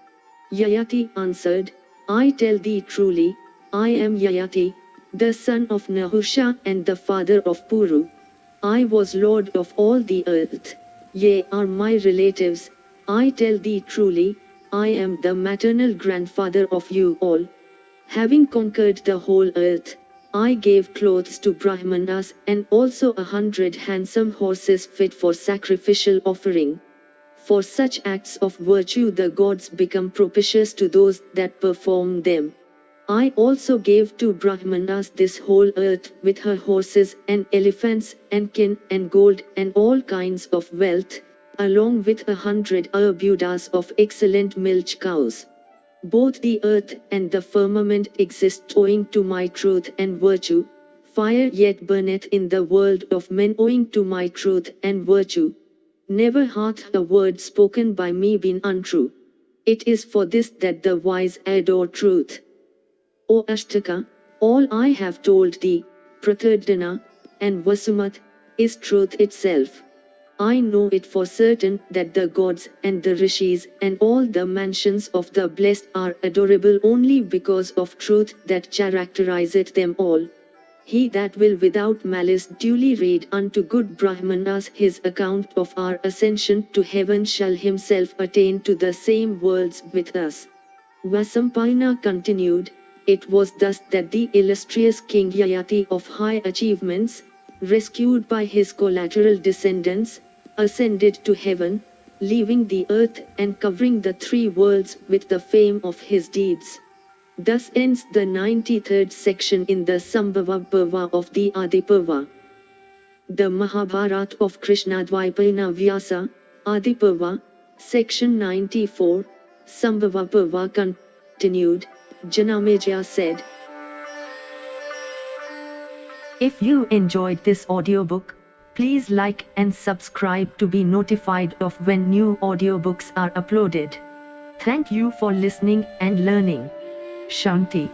Yayati answered, I tell thee truly, I am Yayati, the son of Nahusha and the father of Puru. I was lord of all the earth. Ye are my relatives. I tell thee truly, I am the maternal grandfather of you all. Having conquered the whole earth, I gave clothes to Brahmanas and also 100 handsome horses fit for sacrificial offering. For such acts of virtue the gods become propitious to those that perform them. I also gave to Brahmanas this whole earth with her horses and elephants and kin and gold and all kinds of wealth, along with 100 arbudas of excellent milch cows. Both the earth and the firmament exist owing to my truth and virtue. Fire yet burneth in the world of men owing to my truth and virtue. Never hath a word spoken by me been untrue. It is for this that the wise adore truth. O Ashtaka, all I have told thee, Prathardana, and Vasumat, is truth itself. I know it for certain that the gods and the rishis and all the mansions of the blessed are adorable only because of truth that characterizeth them all. He that will without malice duly read unto good Brahmanas his account of our ascension to heaven shall himself attain to the same worlds with us. Vasampalna continued, It was thus that the illustrious King Yayati of high achievements, rescued by his collateral descendants, ascended to heaven, leaving the earth and covering the 3 worlds with the fame of his deeds. Thus ends the 93rd section in the Sambhava Parva of the Adi Parva. The Mahabharata of Krishna-Dwaipayana Vyasa, Adi Parva, section 94, Sambhava Parva continued. Janamejaya said. If you enjoyed this audiobook, please like and subscribe to be notified of when new audiobooks are uploaded. Thank you for listening and learning. Shanti.